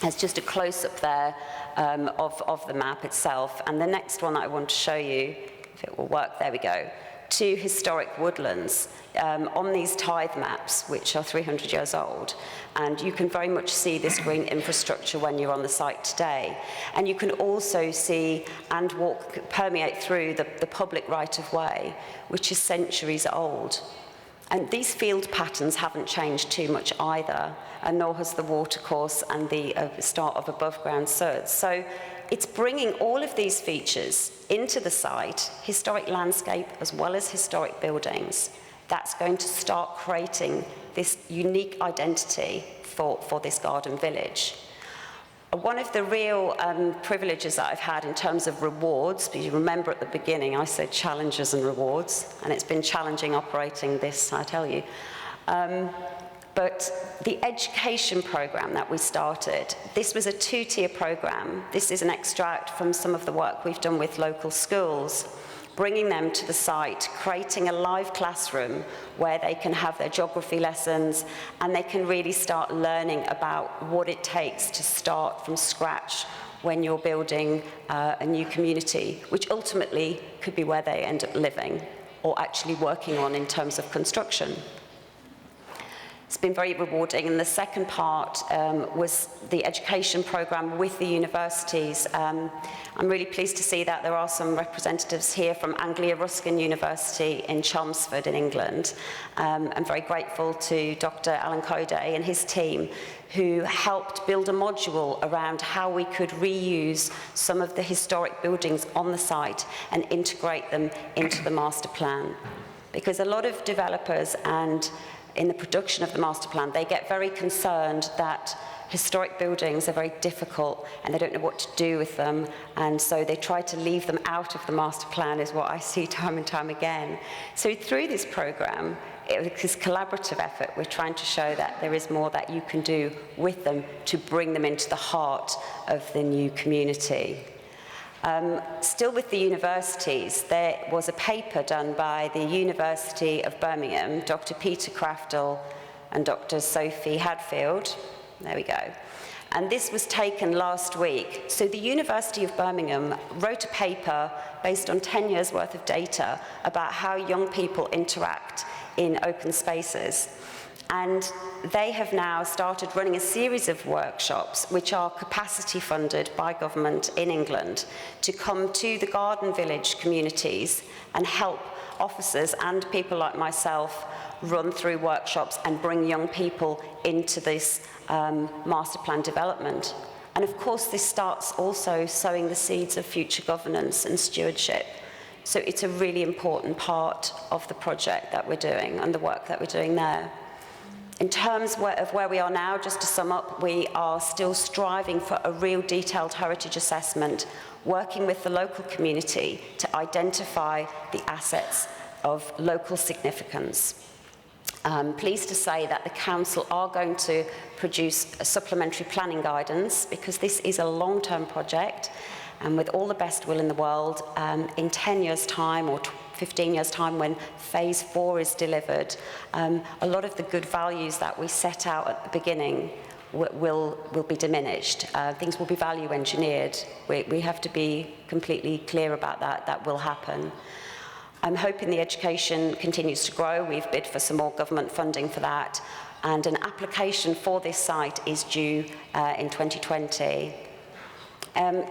There's just a close-up there of the map itself. And the next one that I want to show you, if it will work, there we go, 2 historic woodlands on these tithe maps, which are 300 years old. And you can very much see this green infrastructure when you're on the site today. And you can also see and permeate through the public right-of-way, which is centuries old. And these field patterns haven't changed too much either, and nor has the watercourse and the start of above-ground surds. So it's bringing all of these features into the site, historic landscape as well as historic buildings, that's going to start creating this unique identity for this garden village. One of the real privileges that I've had in terms of rewards, because you remember at the beginning I said challenges and rewards, and it's been challenging operating this, I tell you. But the education program that we started, this was a 2-tier program. This is an extract from some of the work we've done with local schools, bringing them to the site, creating a live classroom where they can have their geography lessons and they can really start learning about what it takes to start from scratch when you're building a new community, which ultimately could be where they end up living or actually working on in terms of construction. It's been very rewarding, and the second part was the education program with the universities. I'm really pleased to see that there are some representatives here from Anglia Ruskin University in Chelmsford in England. I'm very grateful to Dr. Alan Code and his team, who helped build a module around how we could reuse some of the historic buildings on the site and integrate them into the master plan. Because a lot of developers and in the production of the master plan, they get very concerned that historic buildings are very difficult and they don't know what to do with them, and so they try to leave them out of the master plan, is what I see time and time again. So through this program, this collaborative effort, we're trying to show that there is more that you can do with them to bring them into the heart of the new community. Still with the universities, there was a paper done by the University of Birmingham, Dr. Peter Craftle and Dr. Sophie Hadfield. There we go. And this was taken last week. So the University of Birmingham wrote a paper based on 10 years worth of data about how young people interact in open spaces. And they have now started running a series of workshops which are capacity funded by government in England to come to the garden village communities and help officers and people like myself run through workshops and bring young people into this master plan development. And of course, this starts also sowing the seeds of future governance and stewardship. So it's a really important part of the project that we're doing and the work that we're doing there. In terms of where we are now, just to sum up, we are still striving for a real detailed heritage assessment, working with the local community to identify the assets of local significance. Pleased to say that the council are going to produce a supplementary planning guidance, because this is a long-term project, and with all the best will in the world, in 10 years' time or 15 years' time, when phase 4 is delivered, a lot of the good values that we set out at the beginning will be diminished. Things will be value engineered. We have to be completely clear about that. That will happen. I'm hoping the education continues to grow. We've bid for some more government funding for that, and an application for this site is due in 2020.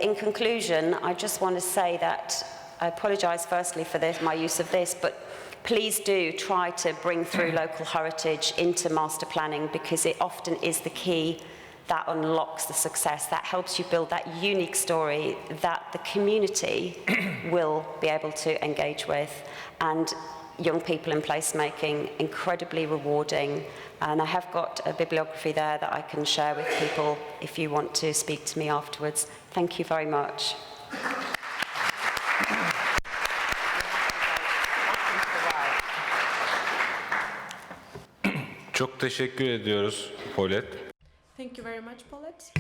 In conclusion, I just want to say that I apologise firstly for my use of this, but please do try to bring through local heritage into master planning, because it often is the key that unlocks the success, that helps you build that unique story that the community will be able to engage with. And young people in placemaking, incredibly rewarding. And I have got a bibliography there that I can share with people if you want to speak to me afterwards. Thank you very much. Çok teşekkür ediyoruz Paulette. Thank you very much, Paulette.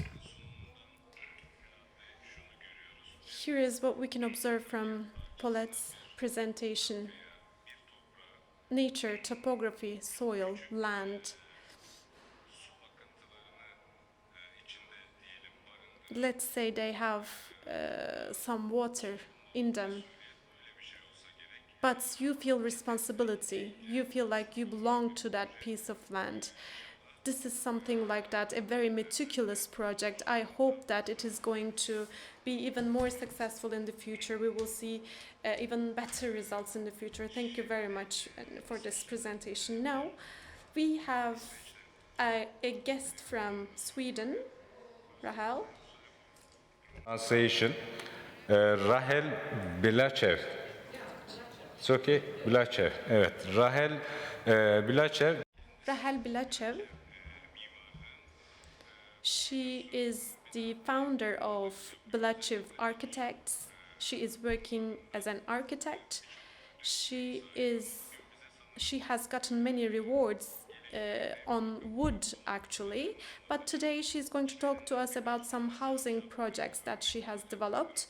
Here is what we can observe from Paulette's presentation. Nature, topography, soil, land. Let's say they have some water in them, but you feel responsibility. You feel like you belong to that piece of land. This is something like that, a very meticulous project. I hope that it is going to be even more successful in the future. We will see even better results in the future. Thank you very much for this presentation. Now, we have a guest from Sweden, Rahel. Pronunciation. Rahel Belatchew. It's okay. Belatchew. Evet. Rahel Belatchew. Rahel Belatchew. She is the founder of Belatchew Architects. She is working as an architect. She has gotten many rewards on wood, actually, but today she's going to talk to us about some housing projects that she has developed.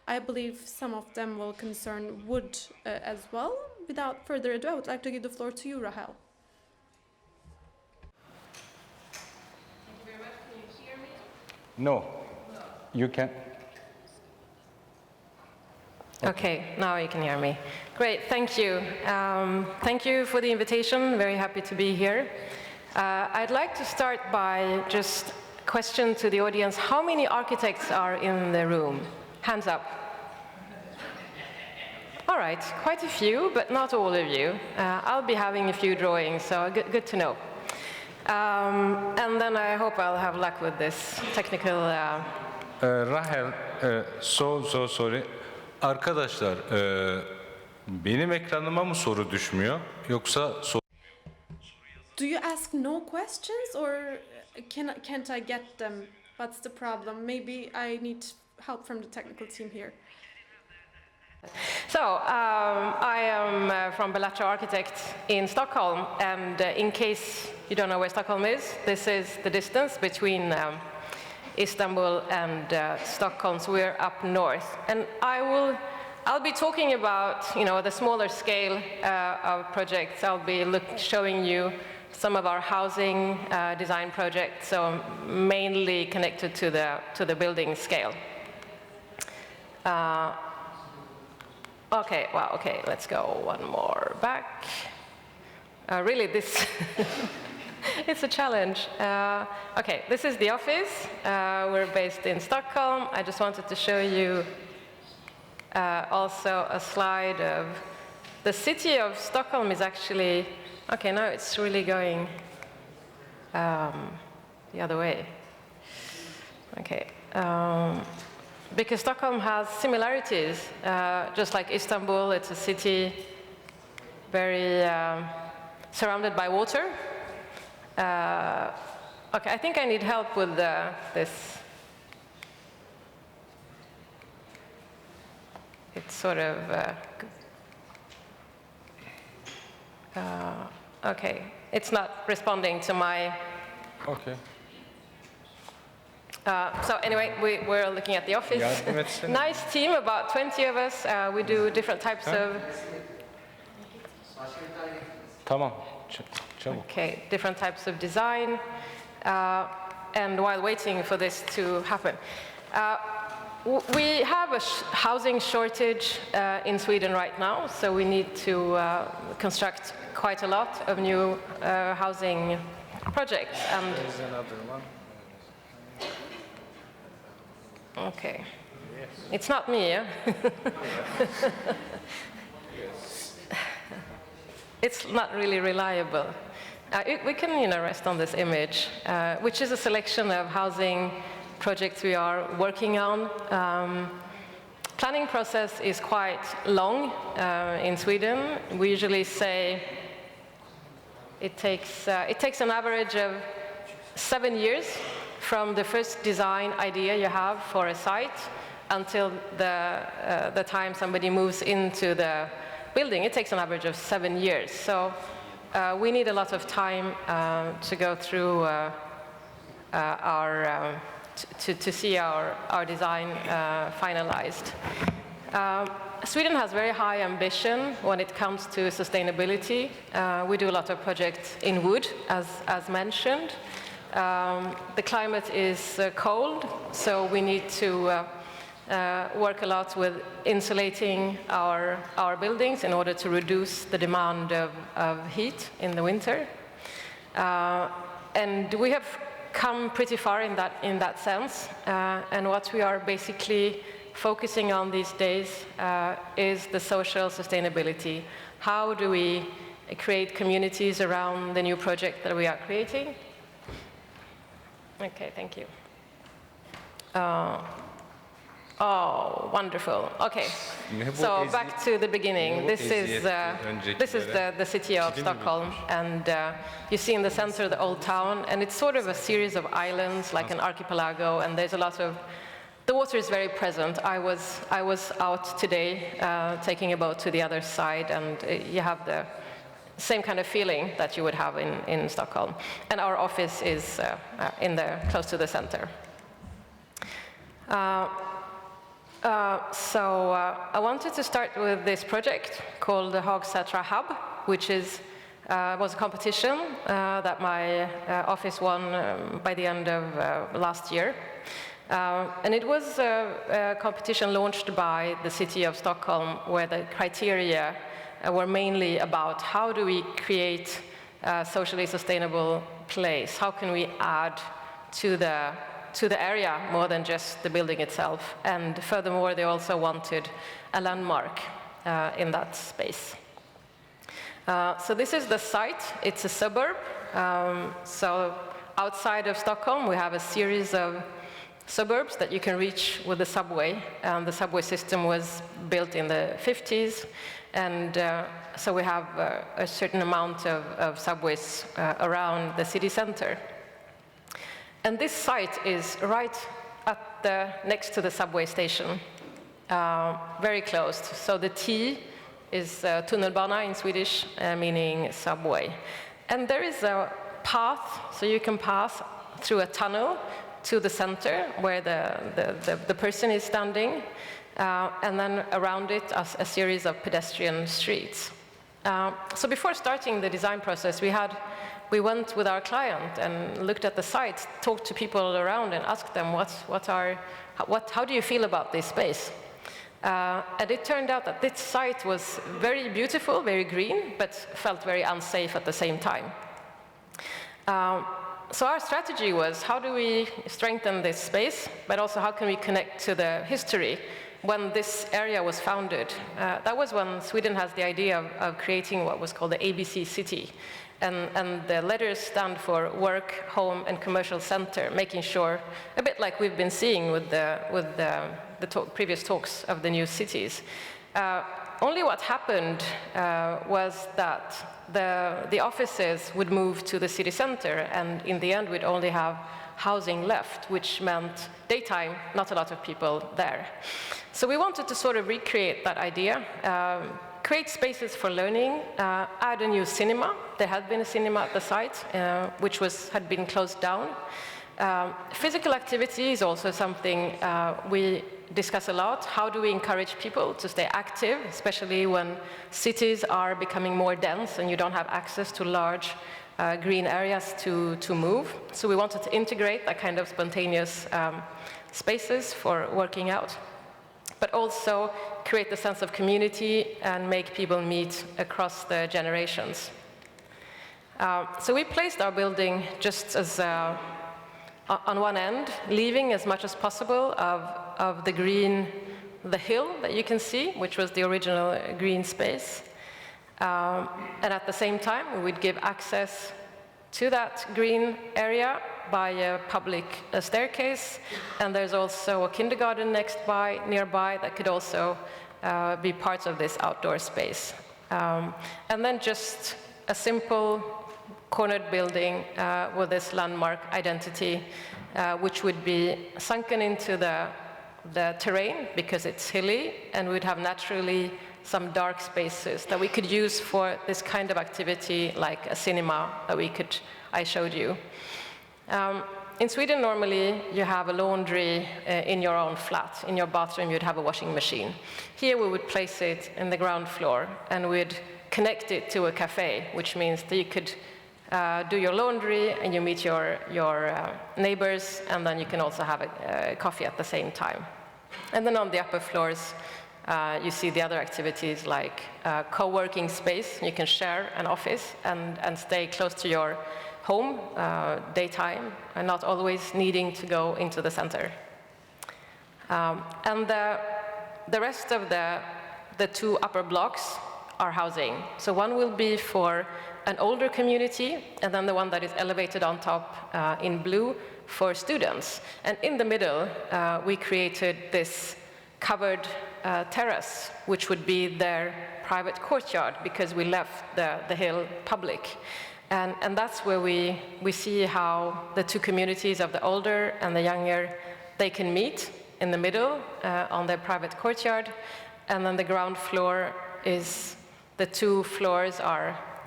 I believe some of them will concern wood as well. Without further ado, I would like to give the floor to you, Rahel. No, you can. Okay, now you can hear me. Great, thank you. Thank you for the invitation. Very happy to be here. I'd like to start by just a question to the audience. How many architects are in the room? Hands up. All right, quite a few, but not all of you. I'll be having a few drawings, so good to know. And then I hope I'll have luck with this technical... Rahel, so sorry. Arkadaşlar, benim ekranıma mı soru düşmüyor, yoksa Do you ask no questions, or can't I get them? What's the problem? Maybe I need help from the technical team here. So, I am from Belatchew Arkitekter in Stockholm, and in case you don't know where Stockholm is, this is the distance between Istanbul and Stockholm, so we're up north. And I'll be talking about, the smaller scale of projects. I'll be showing you some of our housing design projects, so mainly connected to the building scale. Okay, let's go one more back. Really, this it's a challenge. Okay, this is the office. We're based in Stockholm. I just wanted to show you also a slide of the city of Stockholm is actually, okay, now it's really going the other way. Okay, because Stockholm has similarities. Just like Istanbul, it's a city very surrounded by water. Okay, I think I need help with this. It's sort of, okay, it's not responding to my. Okay. So anyway, we're looking at the office. Nice team, about 20 of us. We do different types of. Tamam. Çabuk. Okay, different types of design. And while waiting for this to happen. We have a housing shortage in Sweden right now, so we need to construct quite a lot of new housing projects. And There's another one. okay, it's not me. Yeah? It's not really reliable. We can, rest on this image, which is a selection of housing projects we are working on. Planning process is quite long in Sweden. We usually say it takes an average of 7 years from the first design idea you have for a site until the time somebody moves into the building. It takes an average of 7 years. So we need a lot of time to go through to see our design finalized. Sweden has very high ambition when it comes to sustainability. We do a lot of projects in wood, as mentioned. The climate is cold, so we need to work a lot with insulating our buildings in order to reduce the demand of heat in the winter. And we have come pretty far in that sense. And what we are basically focusing on these days is the social sustainability. How do we create communities around the new project that we are creating? Okay, thank you. Oh, wonderful. Okay, so back to the beginning. This is the city of Stockholm, and you see in the center the old town, and it's sort of a series of islands, like an archipelago, and there's a lot of. The water is very present. I was out today taking a boat to the other side, and you have the same kind of feeling that you would have in Stockholm. And our office is close to the center. So I wanted to start with this project called the Hagsätra Hub, which was a competition that my office won by the end of last year. And it was a competition launched by the city of Stockholm, where the criteria were mainly about how do we create a socially sustainable place? How can we add to the area more than just the building itself? And furthermore, they also wanted a landmark in that space. So this is the site. It's a suburb. So outside of Stockholm, we have a series of suburbs that you can reach with the subway. The subway system was built in the 50s. And so we have a certain amount of subways around the city center. And this site is right next to the subway station, very close. So the T is tunnelbana in Swedish, meaning subway. And there is a path, so you can pass through a tunnel to the center where the person is standing, and then around it a series of pedestrian streets. So before starting the design process, we went with our client and looked at the site, talked to people around and asked them how do you feel about this space? And it turned out that this site was very beautiful, very green, but felt very unsafe at the same time. So our strategy was, how do we strengthen this space, but also how can we connect to the history when this area was founded, that was when Sweden has the idea of creating what was called the ABC city. And the letters stand for work, home, and commercial center, making sure, a bit like we've been seeing with the previous talks of the new cities. Only what happened was that the offices would move to the city center, and in the end we'd only have housing left, which meant daytime, not a lot of people there. So we wanted to sort of recreate that idea, create spaces for learning, add a new cinema. There had been a cinema at the site, which had been closed down. Physical activity is also something we discuss a lot. How do we encourage people to stay active, especially when cities are becoming more dense and you don't have access to large green areas to move? So we wanted to integrate that kind of spontaneous spaces for working out, but also create the sense of community and make people meet across the generations. So we placed our building just as on one end, leaving as much as possible of the hill that you can see, which was the original green space. And at the same time, we would give access to that green area by a public staircase, and there's also a kindergarten nearby that could also be part of this outdoor space. And then just a simple cornered building with this landmark identity, which would be sunken into the terrain because it's hilly, and we'd have naturally some dark spaces that we could use for this kind of activity, like a cinema that I showed you. In Sweden, normally you have a laundry in your own flat. In your bathroom, you'd have a washing machine. Here we would place it in the ground floor, and we'd connect it to a cafe, which means that you could do your laundry and you meet your neighbors, and then you can also have a coffee at the same time. And then on the upper floors, you see the other activities like co-working space. You can share an office and stay close to your home daytime and not always needing to go into the center. And the rest of the two upper blocks are housing. So one will be for an older community, and then the one that is elevated on top in blue for students. And in the middle, we created this covered terrace, which would be their private courtyard, because we left the hill public. And that's where we see how the two communities of the older and the younger, they can meet in the middle on their private courtyard. And then the ground floor is, the two floors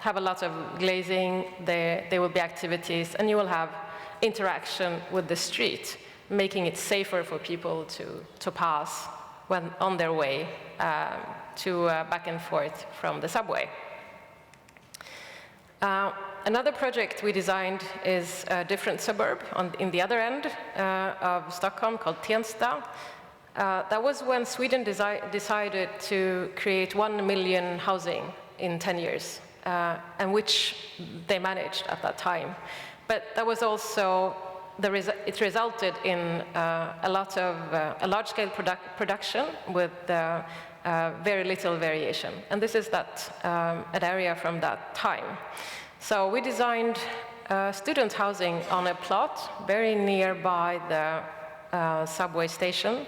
have a lot of glazing, there will be activities, and you will have interaction with the street, making it safer for people to pass when on their way to back and forth from the subway. Another project we designed is a different suburb in the other end of Stockholm called Tensta. That was when Sweden decided to create 1 million housing in 10 years, and which they managed at that time. But that was also, it resulted in a large-scale production with very little variation. And this is an area from that time. So we designed student housing on a plot very nearby the subway station.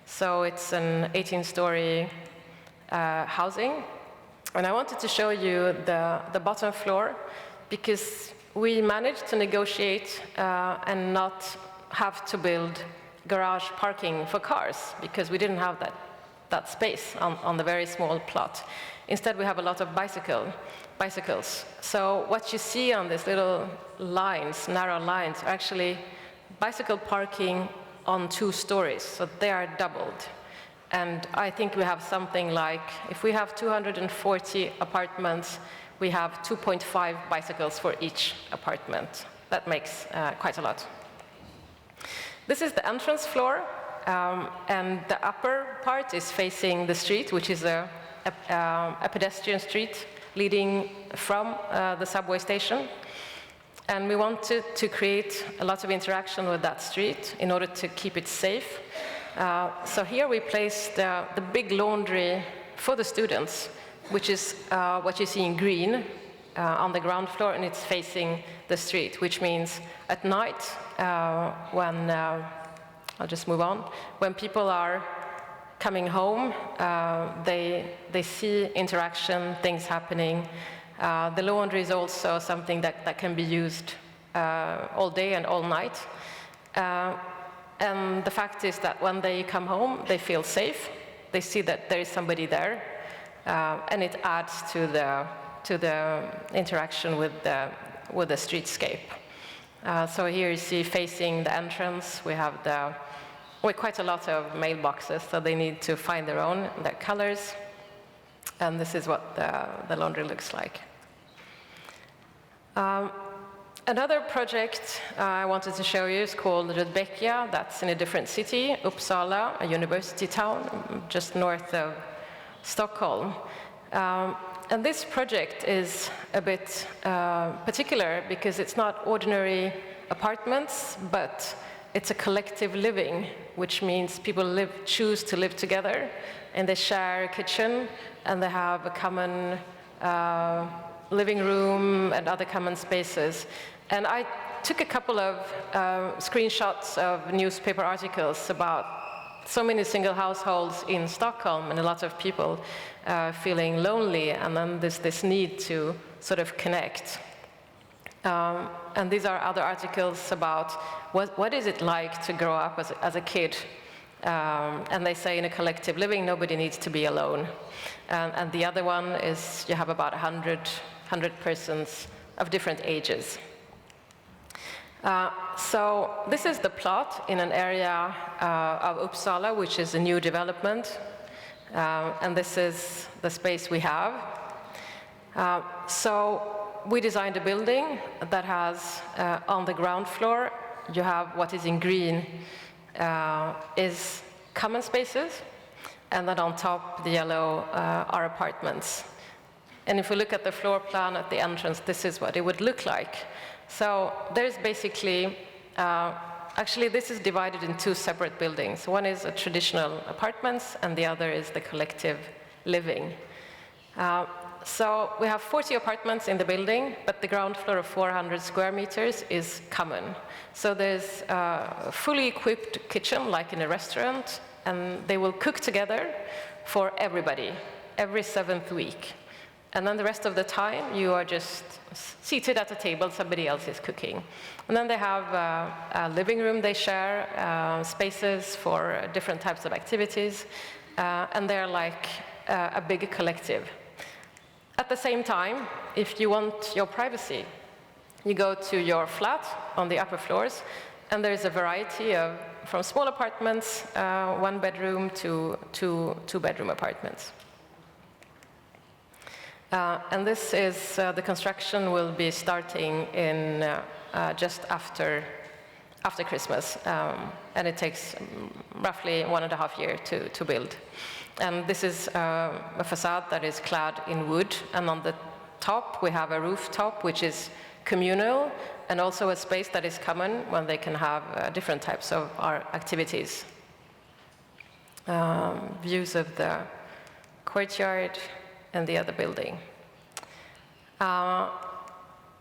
So it's an 18-story housing. And I wanted to show you the bottom floor, because we managed to negotiate and not have to build garage parking for cars, because we didn't have that space on the very small plot. Instead, we have a lot of bicycles. So what you see on these little lines, narrow lines, are actually bicycle parking on 2 stories, so they are doubled. And I think we have something like, if we have 240 apartments, we have 2.5 bicycles for each apartment. That makes quite a lot. This is the entrance floor, and the upper part is facing the street, which is a pedestrian street leading from the subway station. And we wanted to create a lot of interaction with that street in order to keep it safe. So here we placed the big laundry for the students, which is what you see in green on the ground floor, and it's facing the street, which means at night when, I'll just move on, when people are coming home, they see interaction, things happening. The laundry is also something that can be used all day and all night. And the fact is that when they come home, they feel safe. They see that there is somebody there, and it adds to the interaction with the streetscape. So here you see facing the entrance, we have quite a lot of mailboxes, so they need to find their colors. And this is what the laundry looks like. Another project I wanted to show you is called Rudbeckia. That's in a different city, Uppsala, a university town just north of Stockholm. And this project is a bit particular because it's not ordinary apartments, but it's a collective living, which means people choose to live together, and they share a kitchen, and they have a common living room and other common spaces. And I took a couple of screenshots of newspaper articles about so many single households in Stockholm and a lot of people feeling lonely, and then there's this need to sort of connect. And these are other articles about what is it like to grow up as a kid. And they say in a collective living, nobody needs to be alone. And the other one is you have about 100 persons of different ages. So this is the plot in an area of Uppsala, which is a new development. And this is the space we have. So we designed a building that has, on the ground floor, you have what is in green is common spaces, and then on top, the yellow are apartments. And if we look at the floor plan at the entrance, this is what it would look like. So there's basically, actually this is divided in two separate buildings. One is a traditional apartments, and the other is the collective living. So we have 40 apartments in the building, but the ground floor of 400 square meters is common. So there's a fully equipped kitchen, like in a restaurant, and they will cook together for everybody, every 7th week. And then the rest of the time, you are just seated at a table, somebody else is cooking. And then they have a living room they share, spaces for different types of activities, and they're like a big collective. At the same time, if you want your privacy, you go to your flat on the upper floors, and there's a variety of, from small apartments, 1 bedroom to 2 bedroom apartments. And this is, the construction will be starting in just after Christmas, and it takes roughly 1.5 years to build. And this is a facade that is clad in wood, and on the top we have a rooftop which is communal, and also a space that is common when they can have different types of art activities. Views of the courtyard and the other building.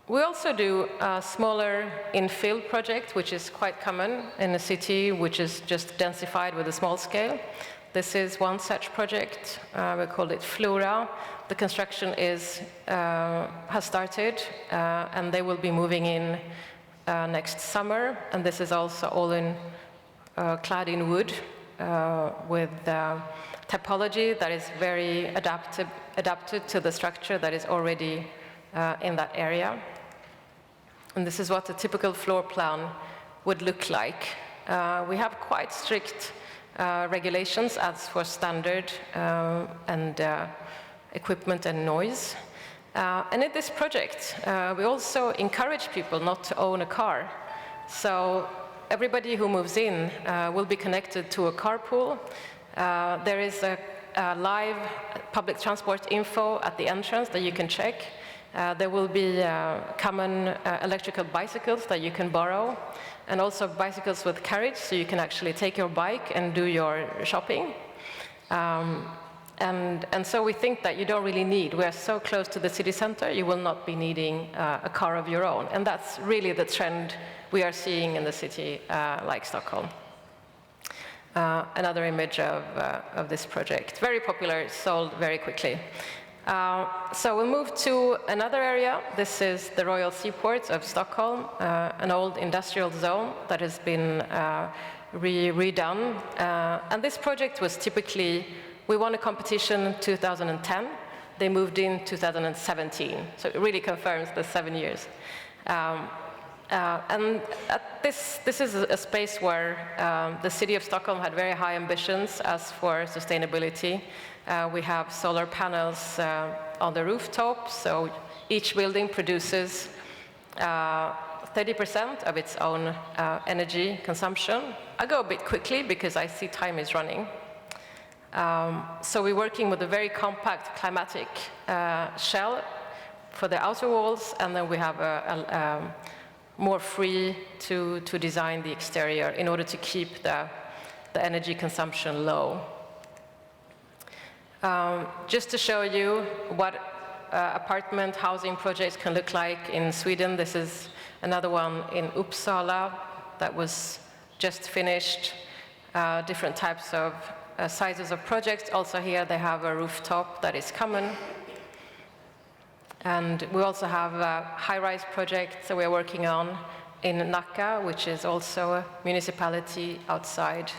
We also do a smaller infill project, which is quite common in a city which is just densified with a small scale. This is one such project. We call it Flora. The construction has started, and they will be moving in next summer. And this is also all in clad in wood with typology that is very adapted to the structure that is already in that area. And this is what a typical floor plan would look like. We have quite strict regulations as for standard and equipment and noise. And in this project, we also encourage people not to own a car. So everybody who moves in will be connected to a carpool. There is a live public transport info at the entrance that you can check. There will be common electrical bicycles that you can borrow, and also bicycles with carriage, so you can actually take your bike and do your shopping. And so we think that you don't really need, we are so close to the city center, you will not be needing a car of your own. And that's really the trend we are seeing in the city like Stockholm. Another image of this project. Very popular, sold very quickly. So we'll move to another area. This is the Royal Seaport of Stockholm, an old industrial zone that has been redone. And this project was typically, we won a competition in 2010. They moved in 2017. So it really confirms the 7 years. And this is a space where the city of Stockholm had very high ambitions as for sustainability. We have solar panels on the rooftop, so each building produces 30% of its own energy consumption. I'll go a bit quickly because I see time is running. So we're working with a very compact climatic shell for the outer walls, and then we have a more free to design the exterior in order to keep the energy consumption low. Just to show you what apartment housing projects can look like in Sweden, this is another one in Uppsala that was just finished. Different types of sizes of projects. Also here they have a rooftop that is common. And we also have a high-rise project that we're working on in Nacka, which is also a municipality outside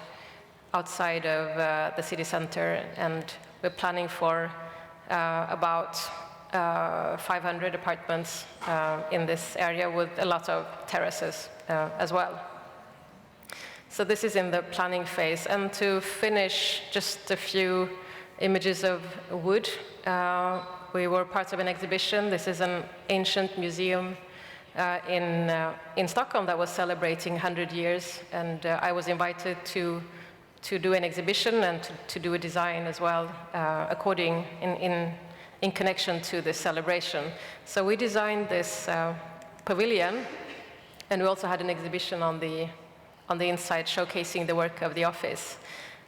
of the city center. And we're planning for about 500 apartments in this area with a lot of terraces as well. So this is in the planning phase. And to finish, just a few images of wood. We were part of an exhibition. This is an ancient museum in Stockholm that was celebrating 100 years. And I was invited to do an exhibition and to do a design as well, in connection to this celebration. So we designed this pavilion, and we also had an exhibition on the inside showcasing the work of the office.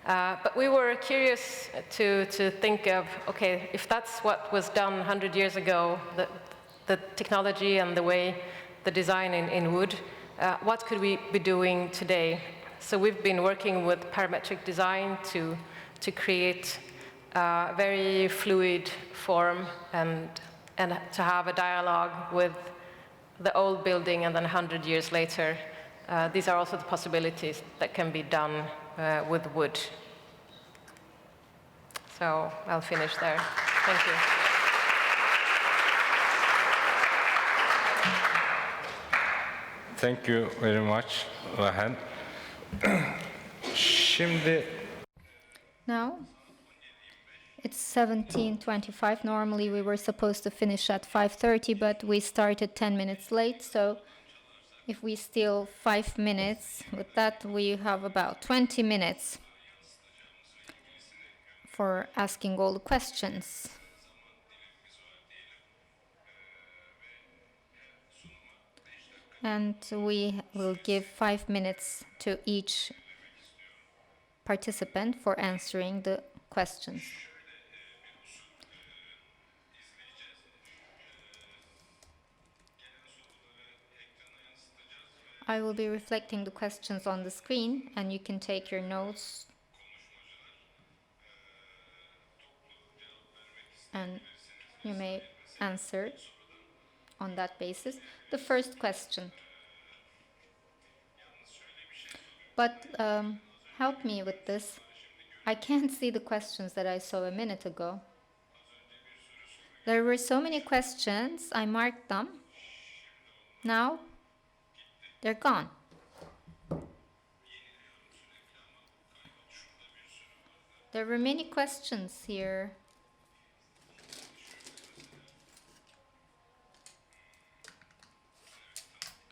But we were curious to think of, okay, if that's what was done 100 years ago, the technology and the way, the design in wood, what could we be doing today? So we've been working with parametric design to create a very fluid form and to have a dialogue with the old building, and then 100 years later, these are also the possibilities that can be done with wood. So I'll finish there. Thank you. Thank you very much, Rahel. Şimdi Now, it's 17:25. Normally we were supposed to finish at 5:30, but we started 10 minutes late, so if we steal 5 minutes, with that we have about 20 minutes for asking all the questions. And we will give 5 minutes to each participant for answering the questions. I will be reflecting the questions on the screen, and you can take your notes and you may answer on that basis. The first question. But help me with this. I can't see the questions that I saw a minute ago. There were so many questions, I marked them. Now, they're gone. There were many questions here.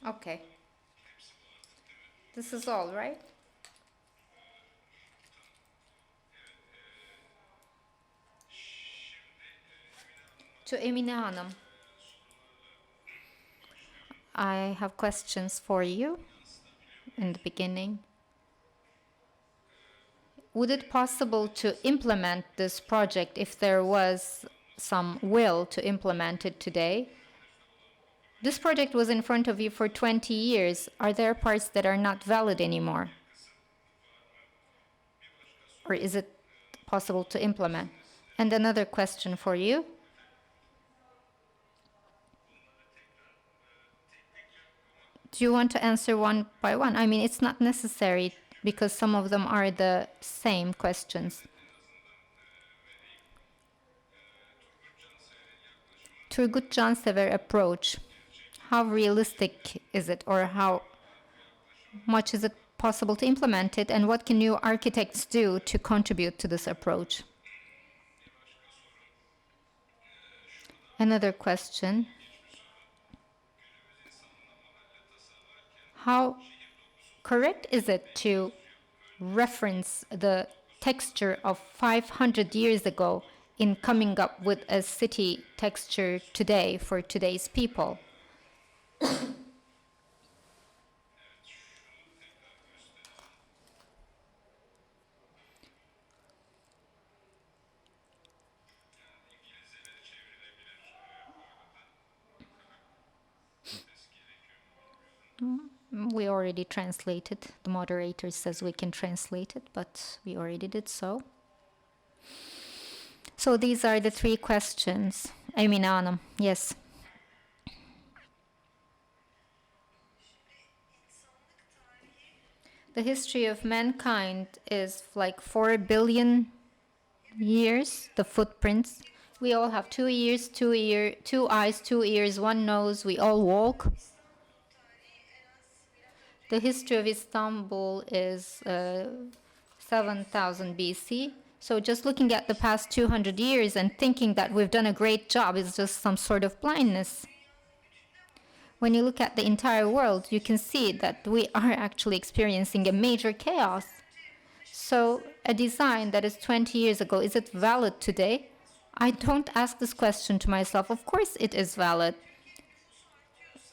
Okay. This is all, right? To Emine Hanım. I have questions for you in the beginning. Would it possible to implement this project if there was some will to implement it today? This project was in front of you for 20 years. Are there parts that are not valid anymore? Or is it possible to implement? And another question for you. Do you want to answer one by one? I mean, it's not necessary because some of them are the same questions. Turgut Cansever approach. How realistic is it, or how much is it possible to implement it, and what can new architects do to contribute to this approach? Another question. How correct is it to reference the texture of 500 years ago in coming up with a city texture today for today's people? We already translated. The moderator says we can translate it, but we already did so. So these are the three questions. Emine Hanım, yes. The history of mankind is like 4 billion years, the footprints. We all have 2 ears, 2 eyes, 2 ears, 1 nose. We all walk. The history of Istanbul is 7,000 BC. So just looking at the past 200 years and thinking that we've done a great job is just some sort of blindness. When you look at the entire world, you can see that we are actually experiencing a major chaos. So a design that is 20 years ago, is it valid today? I don't ask this question to myself. Of course it is valid.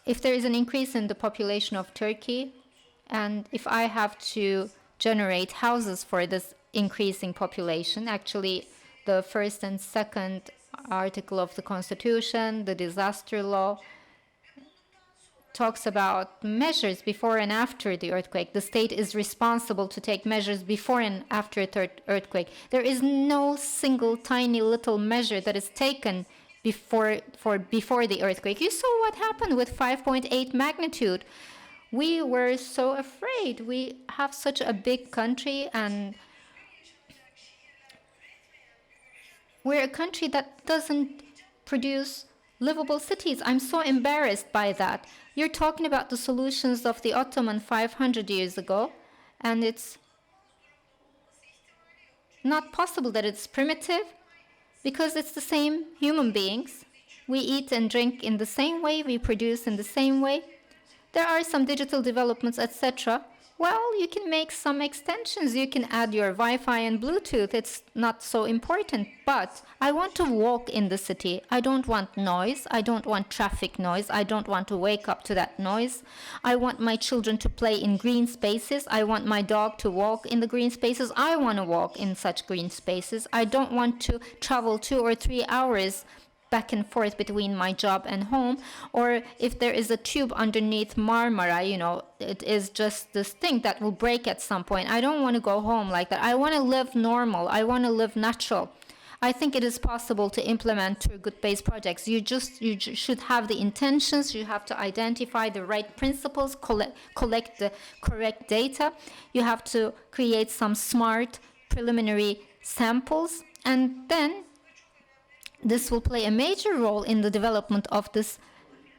If there is an increase in the population of Turkey, and if I have to generate houses for this increasing population, actually the first and second article of the Constitution, the disaster law, talks about measures before and after the earthquake. The state is responsible to take measures before and after a third earthquake. There is no single tiny little measure that is taken before the earthquake. You saw what happened with 5.8 magnitude. We were so afraid. We have such a big country, and we're a country that doesn't produce livable cities. I'm so embarrassed by that. You're talking about the solutions of the Ottoman 500 years ago, and it's not possible that it's primitive because it's the same human beings. We eat and drink in the same way, we produce in the same way. There are some digital developments, etc. Well, you can make some extensions. You can add your Wi-Fi and Bluetooth. It's not so important. But I want to walk in the city. I don't want noise. I don't want traffic noise. I don't want to wake up to that noise. I want my children to play in green spaces. I want my dog to walk in the green spaces. I want to walk in such green spaces. I don't want to travel 2 or 3 hours back and forth between my job and home, or if there is a tube underneath Marmara, you know, it is just this thing that will break at some point. I don't want to go home like that. I want to live normal. I want to live natural. I think it is possible to implement Turgut-based projects. You should have the intentions. You have to identify the right principles, collect the correct data. You have to create some smart preliminary samples, and then this will play a major role in the development of this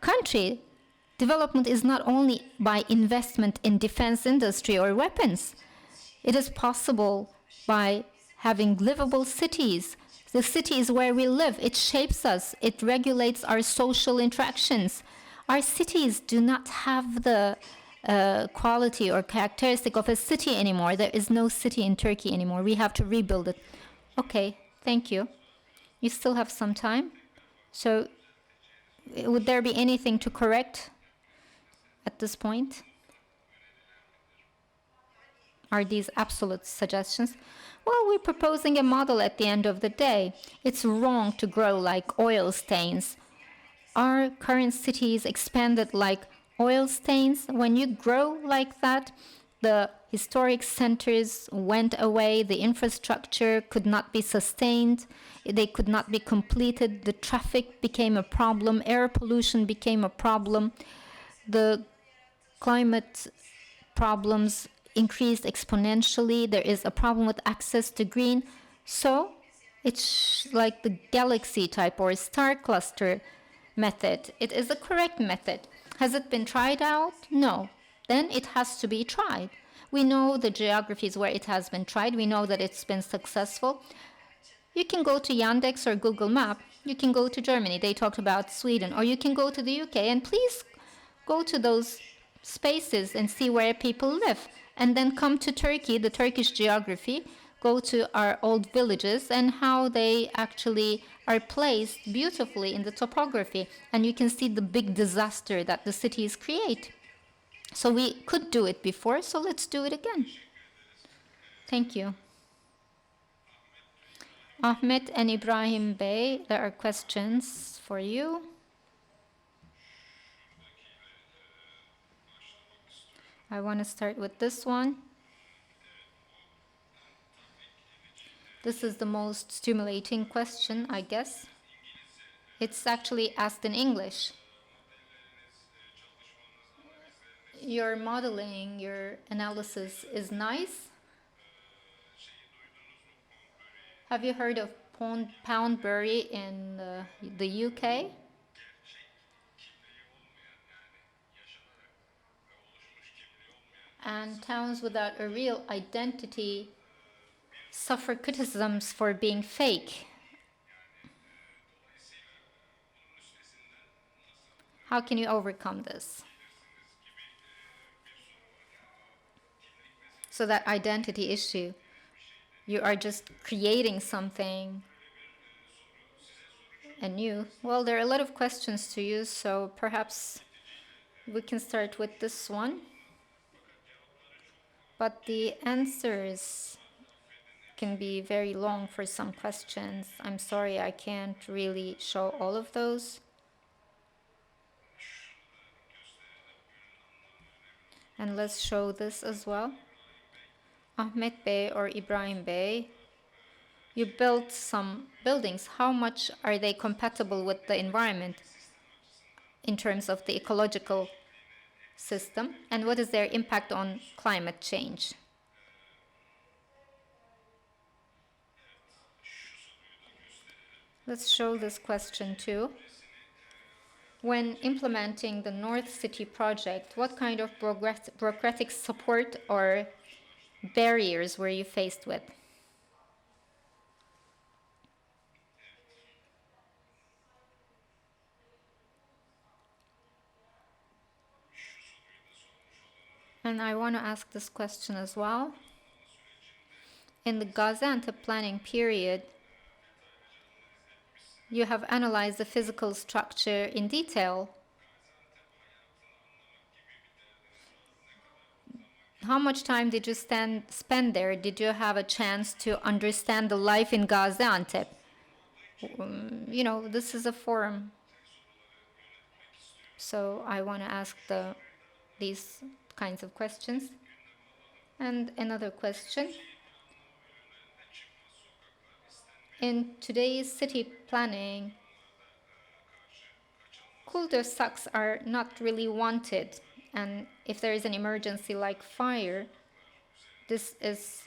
country. Development is not only by investment in defense industry or weapons. It is possible by having livable cities. The city is where we live. It shapes us. It regulates our social interactions. Our cities do not have the quality or characteristic of a city anymore. There is no city in Turkey anymore. We have to rebuild it. Okay, thank you. You still have some time. So would there be anything to correct at this point? Are these absolute suggestions? Well, we're proposing a model at the end of the day. It's wrong to grow like oil stains. Our current cities expanded like oil stains. When you grow like that, the historic centers went away, the infrastructure could not be sustained, they could not be completed, the traffic became a problem, air pollution became a problem, the climate problems increased exponentially, there is a problem with access to green. So it's like the galaxy type or star cluster method. It is a correct method. Has it been tried out? No. Then it has to be tried. We know the geographies where it has been tried. We know that it's been successful. You can go to Yandex or Google Map. You can go to Germany. They talked about Sweden. Or you can go to the UK. And please go to those spaces and see where people live. And then come to Turkey, the Turkish geography. Go to our old villages and how they actually are placed beautifully in the topography. And you can see the big disaster that the cities create. So we could do it before, so let's do it again. Thank you. Ahmet and Ibrahim Bey, there are questions for you. I want to start with this one. This is the most stimulating question, I guess. It's actually asked in English. Your modeling, your analysis is nice. Have you heard of Poundbury in the UK? And towns without a real identity suffer criticisms for being fake. How can you overcome this? So that identity issue, you are just creating something anew. Well, there are a lot of questions to you, so perhaps we can start with this one. But the answers can be very long for some questions. I'm sorry, I can't really show all of those. And let's show this as well. Ahmet Bey or Ibrahim Bey, you built some buildings. How much are they compatible with the environment in terms of the ecological system? And what is their impact on climate change? Let's show this question too. When implementing the North City project, what kind of bureaucratic support or barriers were you faced with? And I want to ask this question as well. In the Gaziantep planning period, you have analyzed the physical structure in detail. How much time did you spend there? Did you have a chance to understand the life in Gaziantep? You know, this is a forum. So I want to ask these kinds of questions. And another question. In today's city planning, cul-de-sacs are not really wanted. And if there is an emergency like fire, this is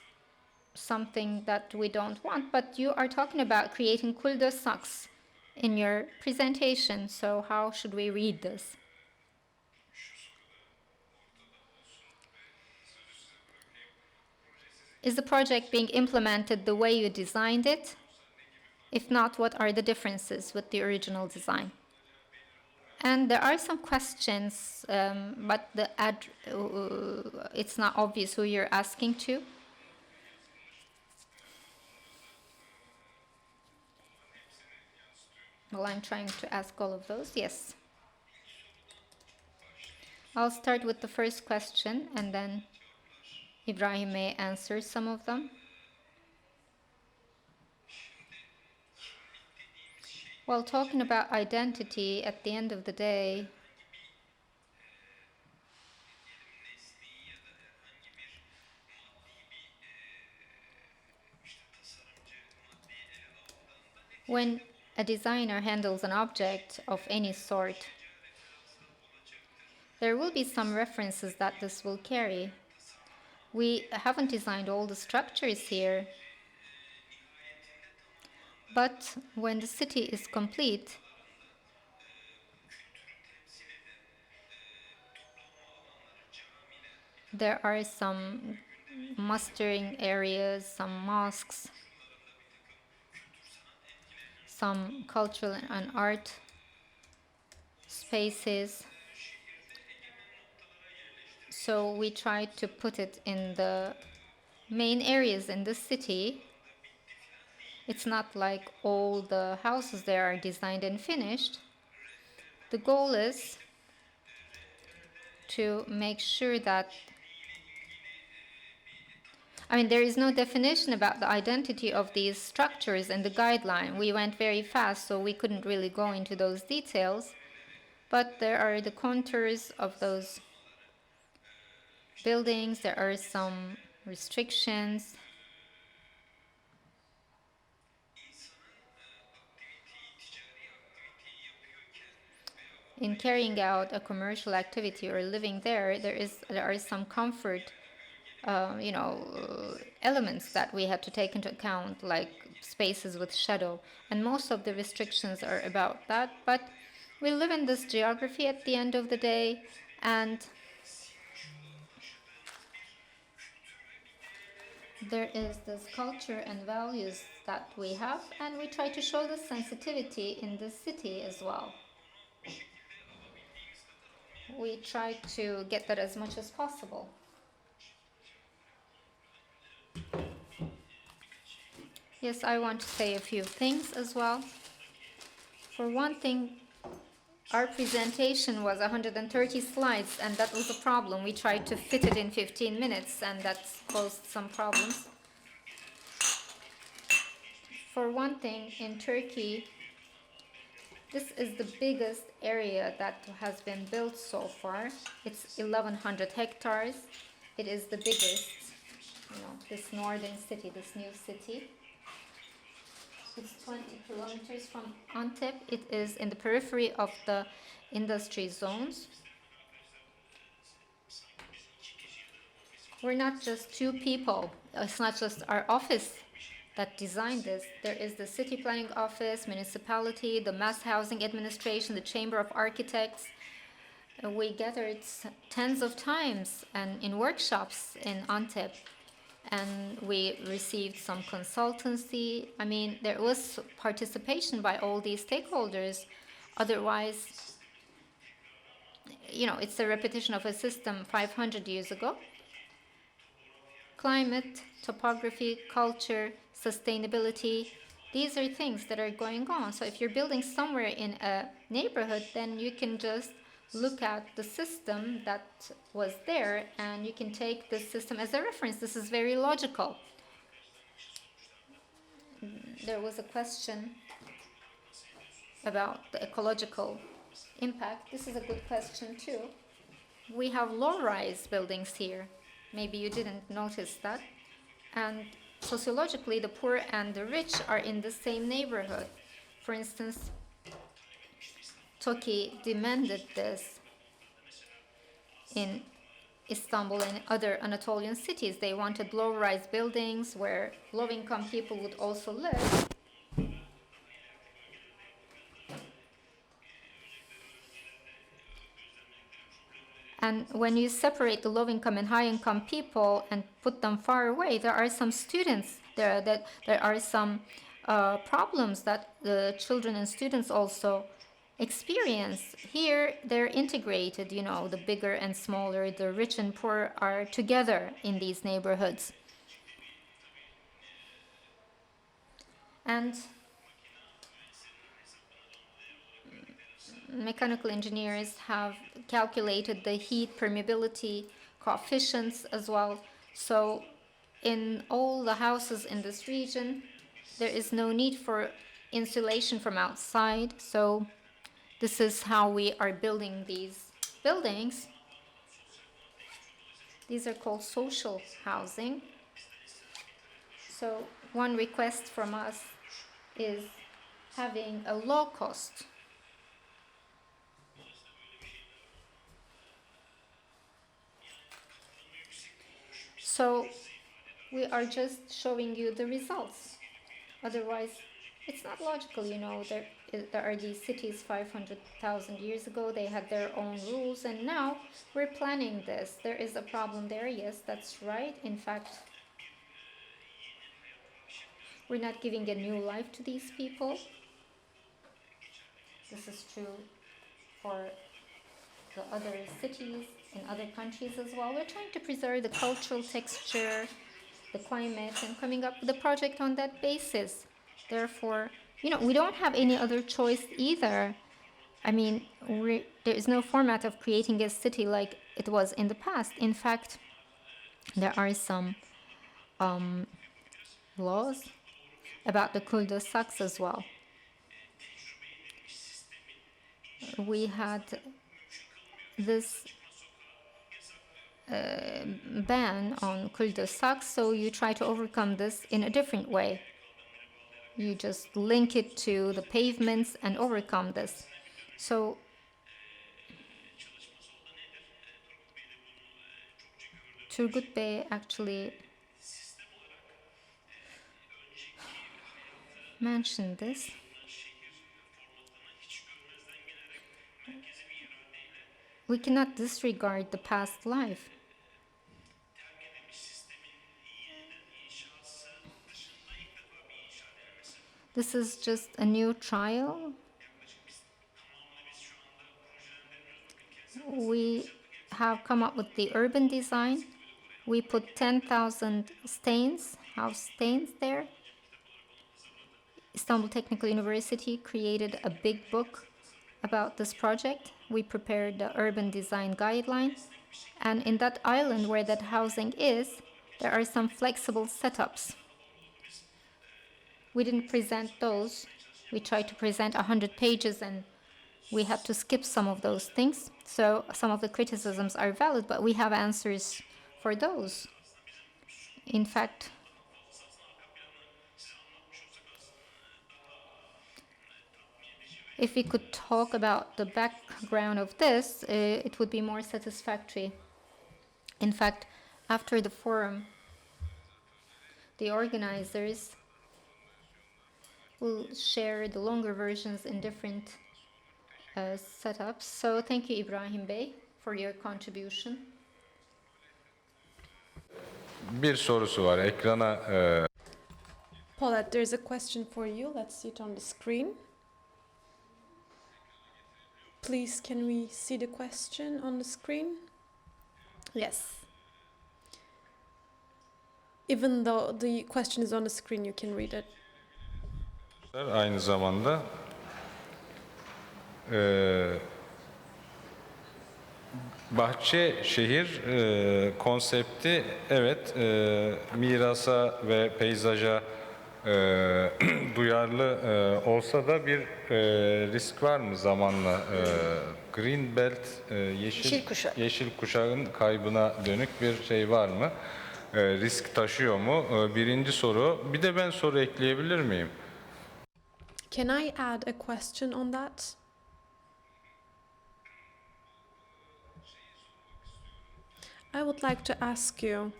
something that we don't want. But you are talking about creating cul-de-sacs in your presentation. So how should we read this? Is the project being implemented the way you designed it? If not, what are the differences with the original design? And there are some questions, but it's not obvious who you're asking to. Well, I'm trying to ask all of those. Yes. I'll start with the first question and then Ibrahim may answer some of them. Well, talking about identity, at the end of the day, when a designer handles an object of any sort, there will be some references that this will carry. We haven't designed all the structures here, but when the city is complete, there are some mustering areas, some mosques, some cultural and art spaces. So we try to put it in the main areas in the city. It's not like all the houses there are designed and finished. The goal is to make sure that, there is no definition about the identity of these structures in the guideline. We went very fast, so we couldn't really go into those details. But there are the contours of those buildings. There are some restrictions. In carrying out a commercial activity or living there, there are some comfort elements that we have to take into account, like spaces with shadow, and most of the restrictions are about that. But we live in this geography at the end of the day, and there is this culture and values that we have, and we try to show the sensitivity in this city as well. We try to get that as much as possible. Yes, I want to say a few things as well. For one thing, our presentation was 130 slides, and that was a problem. We tried to fit it in 15 minutes, and that caused some problems. For one thing, in Turkey, this is the biggest area that has been built so far. It's 1,100 hectares. It is the biggest, this northern city, this new city. It's 20 kilometers from Antep. It is in the periphery of the industry zones. We're not just two people. It's not just our office that designed this. There is the city planning office, municipality, the mass housing administration, the chamber of architects. We gathered tens of times and in workshops in Antep. And we received some consultancy. There was participation by all these stakeholders. Otherwise, it's a repetition of a system 500 years ago. Climate, topography, culture, sustainability, these are things that are going on. So if you're building somewhere in a neighborhood, then you can just look at the system that was there, and you can take this system as a reference. This is very logical. There was a question about the ecological impact. This is a good question too. We have low-rise buildings here. Maybe you didn't notice that. And sociologically, the poor and the rich are in the same neighborhood. For instance, Turkey demanded this in Istanbul and other Anatolian cities. They wanted low-rise buildings where low-income people would also live. And when you separate the low-income and high-income people and put them far away, there are some students there, that there are some problems that the children and students also experience. Here, they're integrated, the bigger and smaller, the rich and poor are together in these neighborhoods. And mechanical engineers have calculated the heat permeability coefficients as well. So in all the houses in this region, there is no need for insulation from outside. So this is how we are building these buildings. These are called social housing. So one request from us is having a low cost. So we are just showing you the results. Otherwise, it's not logical, you know. There are these cities 500,000 years ago. They had their own rules, and now we're planning this. There is a problem there. Yes, that's right. In fact, we're not giving a new life to these people. This is true for the other cities in other countries as well. We're trying to preserve the cultural texture, the climate, and coming up with a project on that basis. Therefore, you know, we don't have any other choice either. I mean, there is no format of creating a city like it was in the past. In fact, there are some laws about the cul-de-sacs as well. We had this ban on cul-de-sacs, so you try to overcome this in a different way. You just link it to the pavements and overcome this. So Turgut Bey actually mentioned this. We cannot disregard the past life. This is just a new trial. We have come up with the urban design. We put 10,000 stains, house stains there. Istanbul Technical University created a big book about this project. We prepared the urban design guidelines. And in that island where that housing is, there are some flexible setups. We didn't present those. We tried to present 100 pages and we had to skip some of those things. So some of the criticisms are valid, but we have answers for those. In fact, if we could talk about the background of this, it would be more satisfactory. In fact, after the forum, the organizers will share the longer versions in different setups. So thank you, Ibrahim Bey, for your contribution. Bir sorusu var ekrana. Paulette, there's a question for you. Let's see it on the screen. Please, can we see the question on the screen? Yes. Even though the question is on the screen, you can read it. Aynı zamanda bahçe şehir konsepti evet mirasa ve peyzaja duyarlı olsa da bir risk var mı zamanla Green Belt yeşil kuşağın kaybına dönük bir şey var mı? Risk taşıyor mu? Birinci soru. Bir de ben soru ekleyebilir miyim? Can I add a question on that? I would like to ask you,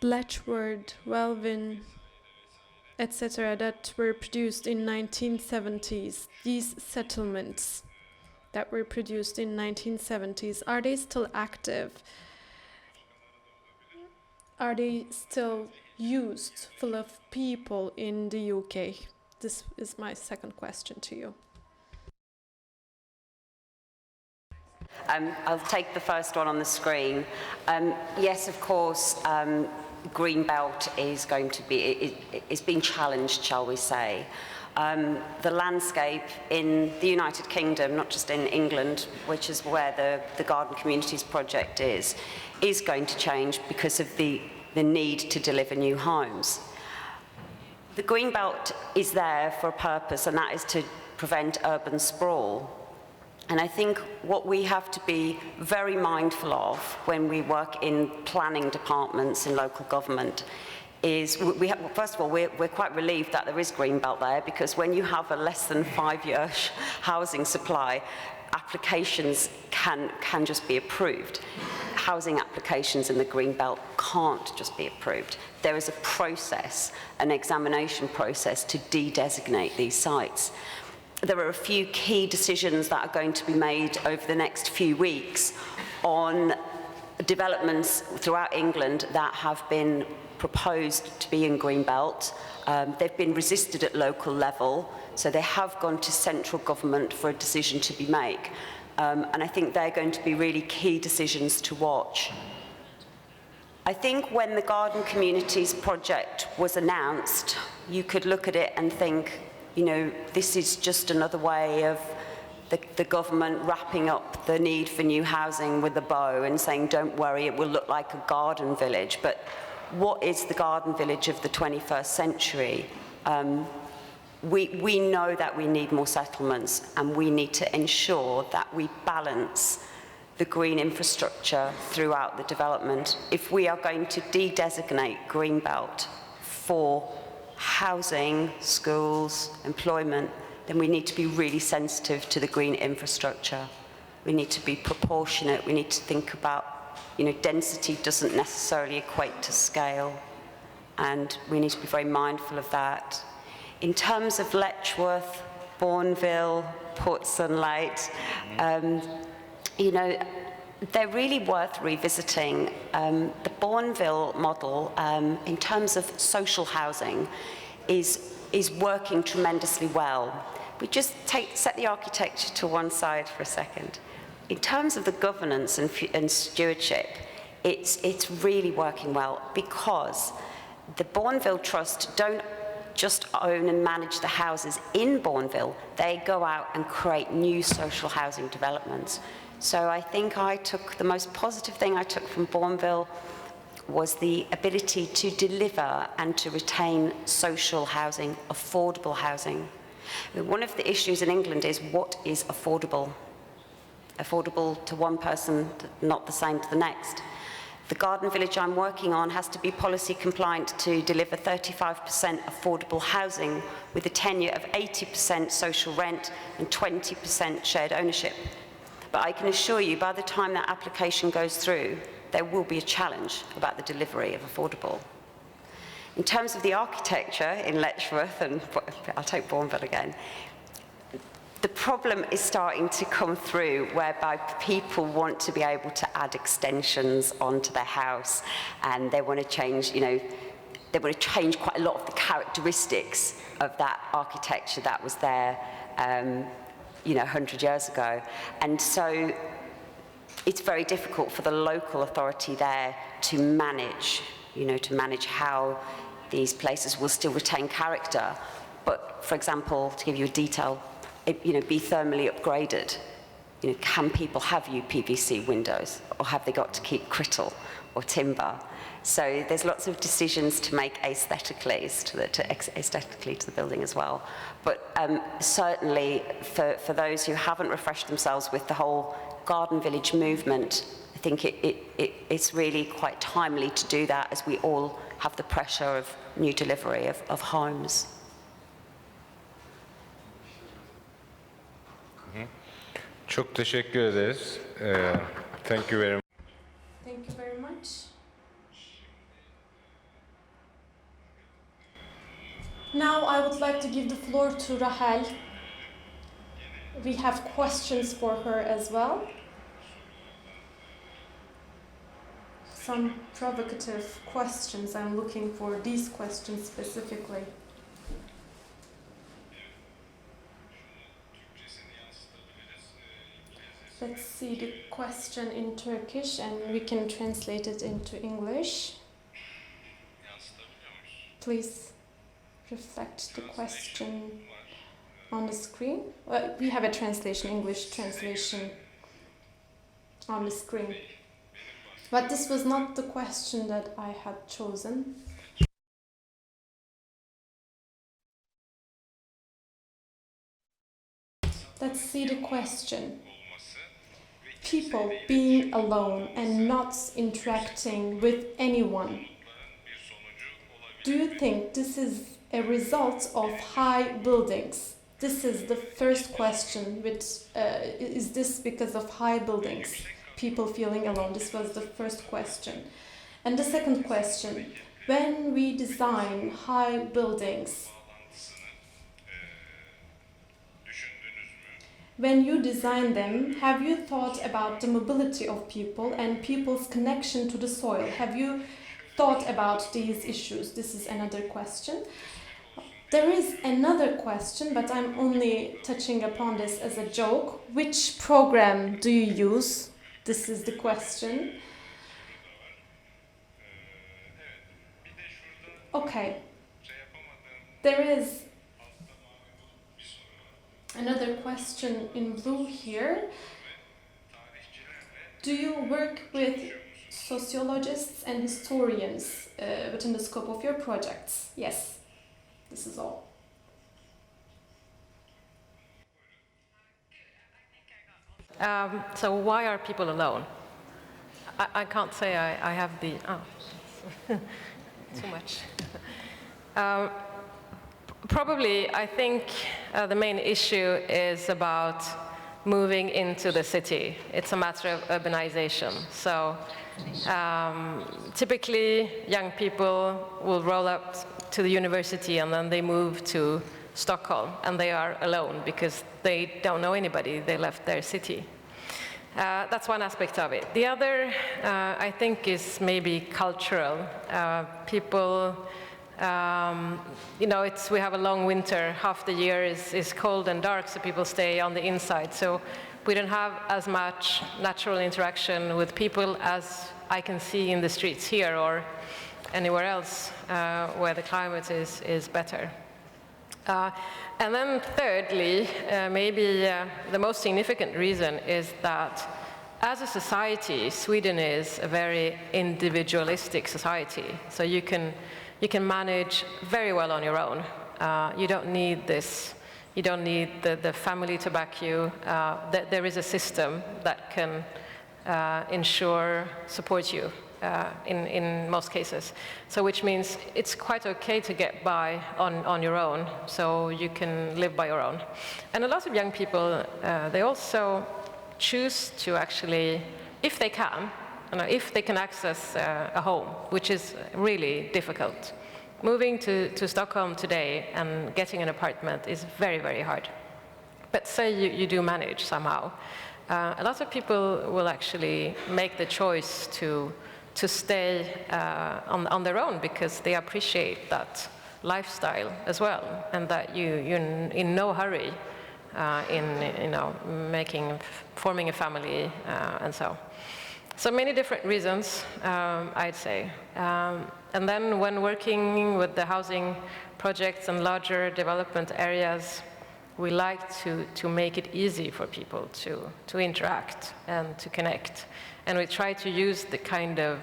Letchworth, Welvin, etc. that were produced in 1970s, these settlements that were produced in 1970s, are they still active? Are they still used full of people in the UK? This is my second question to you. I'll take the first one on the screen. Yes, of course, Green Belt is going to be, is being challenged, shall we say. the landscape in the United Kingdom, not just in England, which is where the Garden Communities project is going to change because of the need to deliver new homes. The Greenbelt is there for a purpose, and that is to prevent urban sprawl. And I think what we have to be very mindful of when we work in planning departments in local government is, first of all, we're quite relieved that there is Greenbelt there, because when you have a less than 5-year housing supply, applications can just be approved. Housing applications in the Greenbelt can't just be approved. There is a process, an examination process to de-designate these sites. There are a few key decisions that are going to be made over the next few weeks on developments throughout England that have been proposed to be in Greenbelt. They've been resisted at local level, so they have gone to central government for a decision to be made. And I think they're going to be really key decisions to watch. I think when the Garden Communities project was announced, you could look at it and think, you know, this is just another way of the government wrapping up the need for new housing with a bow and saying, don't worry, it will look like a garden village. But what is the garden village of the 21st century? We know that we need more settlements, and we need to ensure that we balance the green infrastructure throughout the development. If we are going to de-designate Greenbelt for housing, schools, employment, then we need to be really sensitive to the green infrastructure. We need to be proportionate. We need to think about, you know, density doesn't necessarily equate to scale, and we need to be very mindful of that. In terms of Letchworth, Bourneville, Port Sunlight, you know, they're really worth revisiting. The Bourneville model, in terms of social housing, is working tremendously well. We just set the architecture to one side for a second. In terms of the governance and stewardship, it's really working well, because the Bourneville Trust don't just own and manage the houses in Bourneville, they go out and create new social housing developments. So I think the most positive thing I took from Bourneville was the ability to deliver and to retain social housing, affordable housing. One of the issues in England is, what is affordable? Affordable to one person, not the same to the next. The garden village I'm working on has to be policy compliant to deliver 35% affordable housing with a tenure of 80% social rent and 20% shared ownership. But I can assure you, by the time that application goes through, there will be a challenge about the delivery of affordable. In terms of the architecture in Letchworth, and I'll take Bourneville again, the problem is starting to come through, whereby people want to be able to add extensions onto their house, and they want to change, you know, they want to change quite a lot of the characteristics of that architecture that was there, you know, 100 years ago. And so it's very difficult for the local authority there to manage, you know, to manage how these places will still retain character. But, for example, to give you a detail, you know, be thermally upgraded. You know, can people have UPVC windows, or have they got to keep crittle or timber? So there's lots of decisions to make aesthetically to the building as well. But certainly for those who haven't refreshed themselves with the whole garden village movement, I think it's really quite timely to do that, as we all have the pressure of new delivery of homes. Çok teşekkür ederiz. Thank you very much. Thank you very much. Now I would like to give the floor to Rahel. We have questions for her as well. Some provocative questions. I'm looking for these questions specifically. Let's see the question in Turkish, and we can translate it into English. Please reflect the question on the screen? We have a translation, English translation on the screen. But this was not the question that I had chosen. Let's see the question. People being alone and not interacting with anyone. Do you think this is a result of high buildings? This is the first question, is this because of high buildings? People feeling alone, this was the first question. And the second question, when we design high buildings, when you design them, have you thought about the mobility of people and people's connection to the soil? Have you thought about these issues? This is another question. There is another question, but I'm only touching upon this as a joke. Which program do you use? This is the question. Okay. There is another question in blue here. Do you work with sociologists and historians within the scope of your projects? Yes, this is all. So why are people alone? I can't say I have the... too much. Probably, I think the main issue is about moving into the city. It's a matter of urbanization. So typically, young people will roll up to the university and then they move to Stockholm and they are alone because they don't know anybody. They left their city. That's one aspect of it. The other, I think, is maybe cultural. People, you know, we have a long winter. Half the year is cold and dark, so people stay on the inside. So we don't have as much natural interaction with people as I can see in the streets here or anywhere else where the climate is better. And then thirdly, maybe the most significant reason is that as a society, Sweden is a very individualistic society. So you can manage very well on your own. You don't need this. You don't need the family to back you. There is a system that can support you in most cases. So which means it's quite okay to get by on your own, so you can live by your own. And a lot of young people, they also choose to actually, if they can, if they can access a home, which is really difficult. Moving to Stockholm today and getting an apartment is very, very hard. But say you do manage somehow. A lot of people will actually make the choice to stay on their own because they appreciate that lifestyle as well, and that you're in no hurry in forming a family and so. So many different reasons, I'd say. And then when working with the housing projects and larger development areas, we like to make it easy for people to interact and to connect. And we try to use the kind of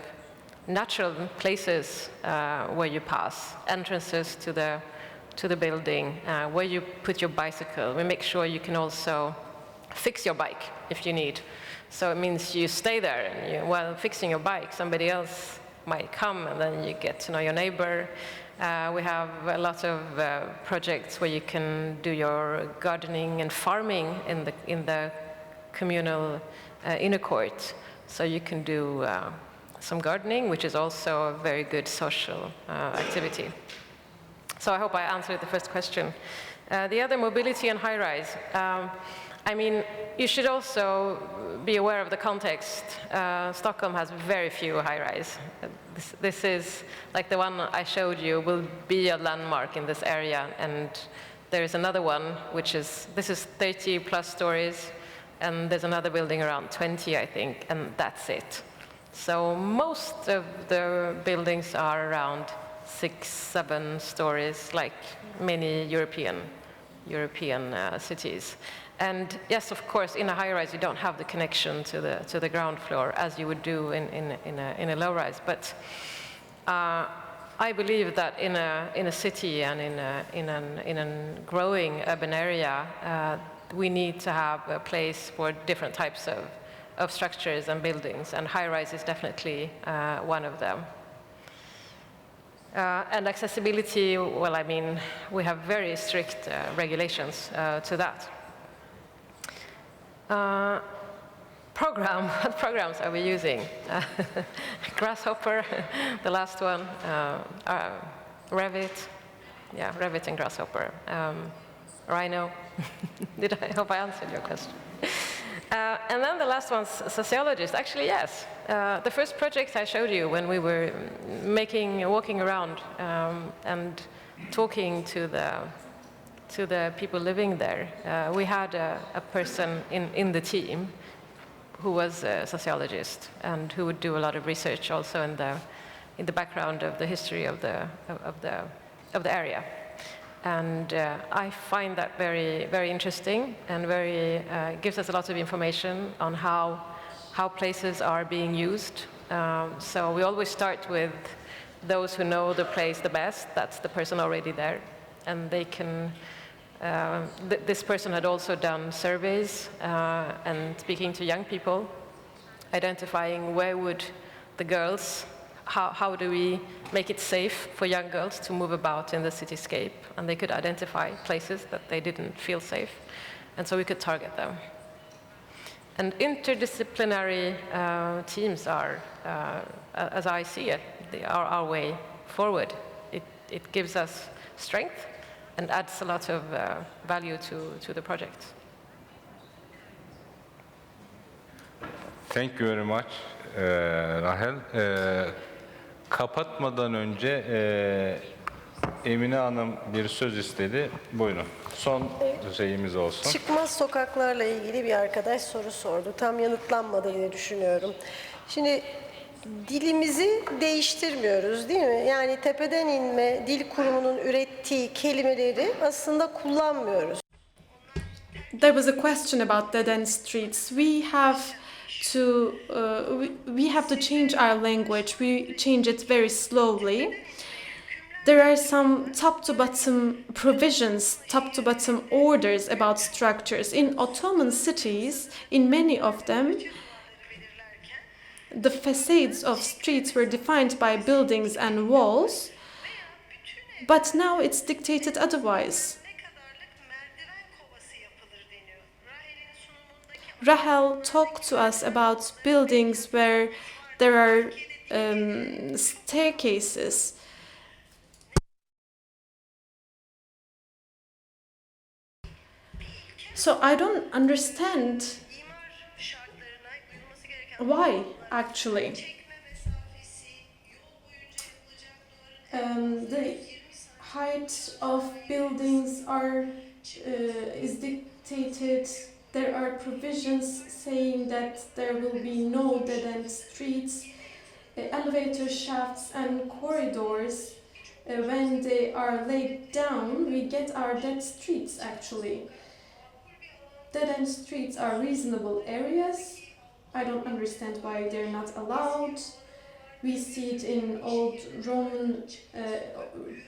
natural places where you pass, entrances to the building, where you put your bicycle. We make sure you can also fix your bike if you need. So it means you stay there, and while fixing your bike, somebody else might come, and then you get to know your neighbor. We have a lot of projects where you can do your gardening and farming in the communal inner court. So you can do some gardening, which is also a very good social activity. So I hope I answered the first question. The other, mobility and high-rise. I mean, you should also be aware of the context. Stockholm has very few high-rise. This is, like the one I showed you, will be a landmark in this area. And there is another one, this is 30 plus stories. And there's another building around 20, I think, and that's it. So most of the buildings are around 6, 7 stories, like many European European cities. And yes, of course, in a high-rise, you don't have the connection to the ground floor as you would do in a low-rise. But I believe that in a city and in a growing urban area, we need to have a place for different types of structures and buildings, and high-rise is definitely one of them. And accessibility, well, I mean, we have very strict regulations to that. What programs are we using? Grasshopper, the last one, Revit, yeah, Revit and Grasshopper. Rhino, I hope I answered your question. And then the last one's sociologist. Actually, yes. The first project I showed you when we were walking around and talking to the people living there, we had a person in the team who was a sociologist and who would do a lot of research also in the background of the history of the area. And I find that very, very interesting and gives us a lot of information on how places are being used. So we always start with those who know the place the best. That's the person already there, and they can. This person had also done surveys and speaking to young people, identifying where would the girls. How do we make it safe for young girls to move about in the cityscape? And they could identify places that they didn't feel safe, and so we could target them. And interdisciplinary teams are, as I see it, our way forward. It gives us strength and adds a lot of value to the project. Thank you very much, Rahel. Kapatmadan önce Emine Hanım bir söz istedi. Buyurun. Son şeyimiz olsun. Çıkmaz sokaklarla ilgili bir arkadaş soru sordu. Tam yanıtlanmadı diye düşünüyorum. Şimdi dilimizi değiştirmiyoruz, değil mi? Yani tepeden inme dil kurumunun ürettiği kelimeleri aslında kullanmıyoruz. There was a question about dead-end streets. We have to change our language. We change it very slowly. There are some top-to-bottom provisions, top-to-bottom orders about structures. In Ottoman cities, in many of them, the facades of streets were defined by buildings and walls, but now it's dictated otherwise. Rahel talked to us about buildings where there are staircases. So I don't understand why, actually. The height of buildings is dictated. There are provisions saying that there will be no dead-end streets, elevator shafts and corridors. When they are laid down, we get our dead streets, actually. Dead-end streets are reasonable areas. I don't understand why they're not allowed. We see it in old Roman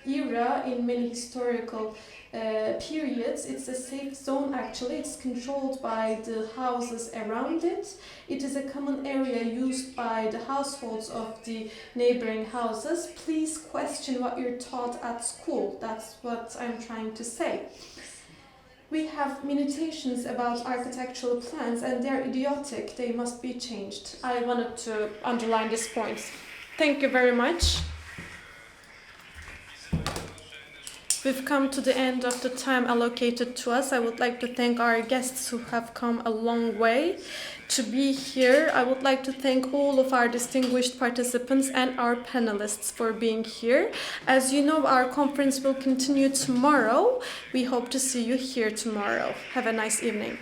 era, in many historical periods. It's a safe zone, actually. It's controlled by the houses around it. It is a common area used by the households of the neighboring houses. Please question what you're taught at school. That's what I'm trying to say. We have minutations about architectural plans, and they're idiotic. They must be changed. I wanted to underline this point. Thank you very much. We've come to the end of the time allocated to us. I would like to thank our guests who have come a long way to be here. I would like to thank all of our distinguished participants and our panelists for being here. As you know, our conference will continue tomorrow. We hope to see you here tomorrow. Have a nice evening.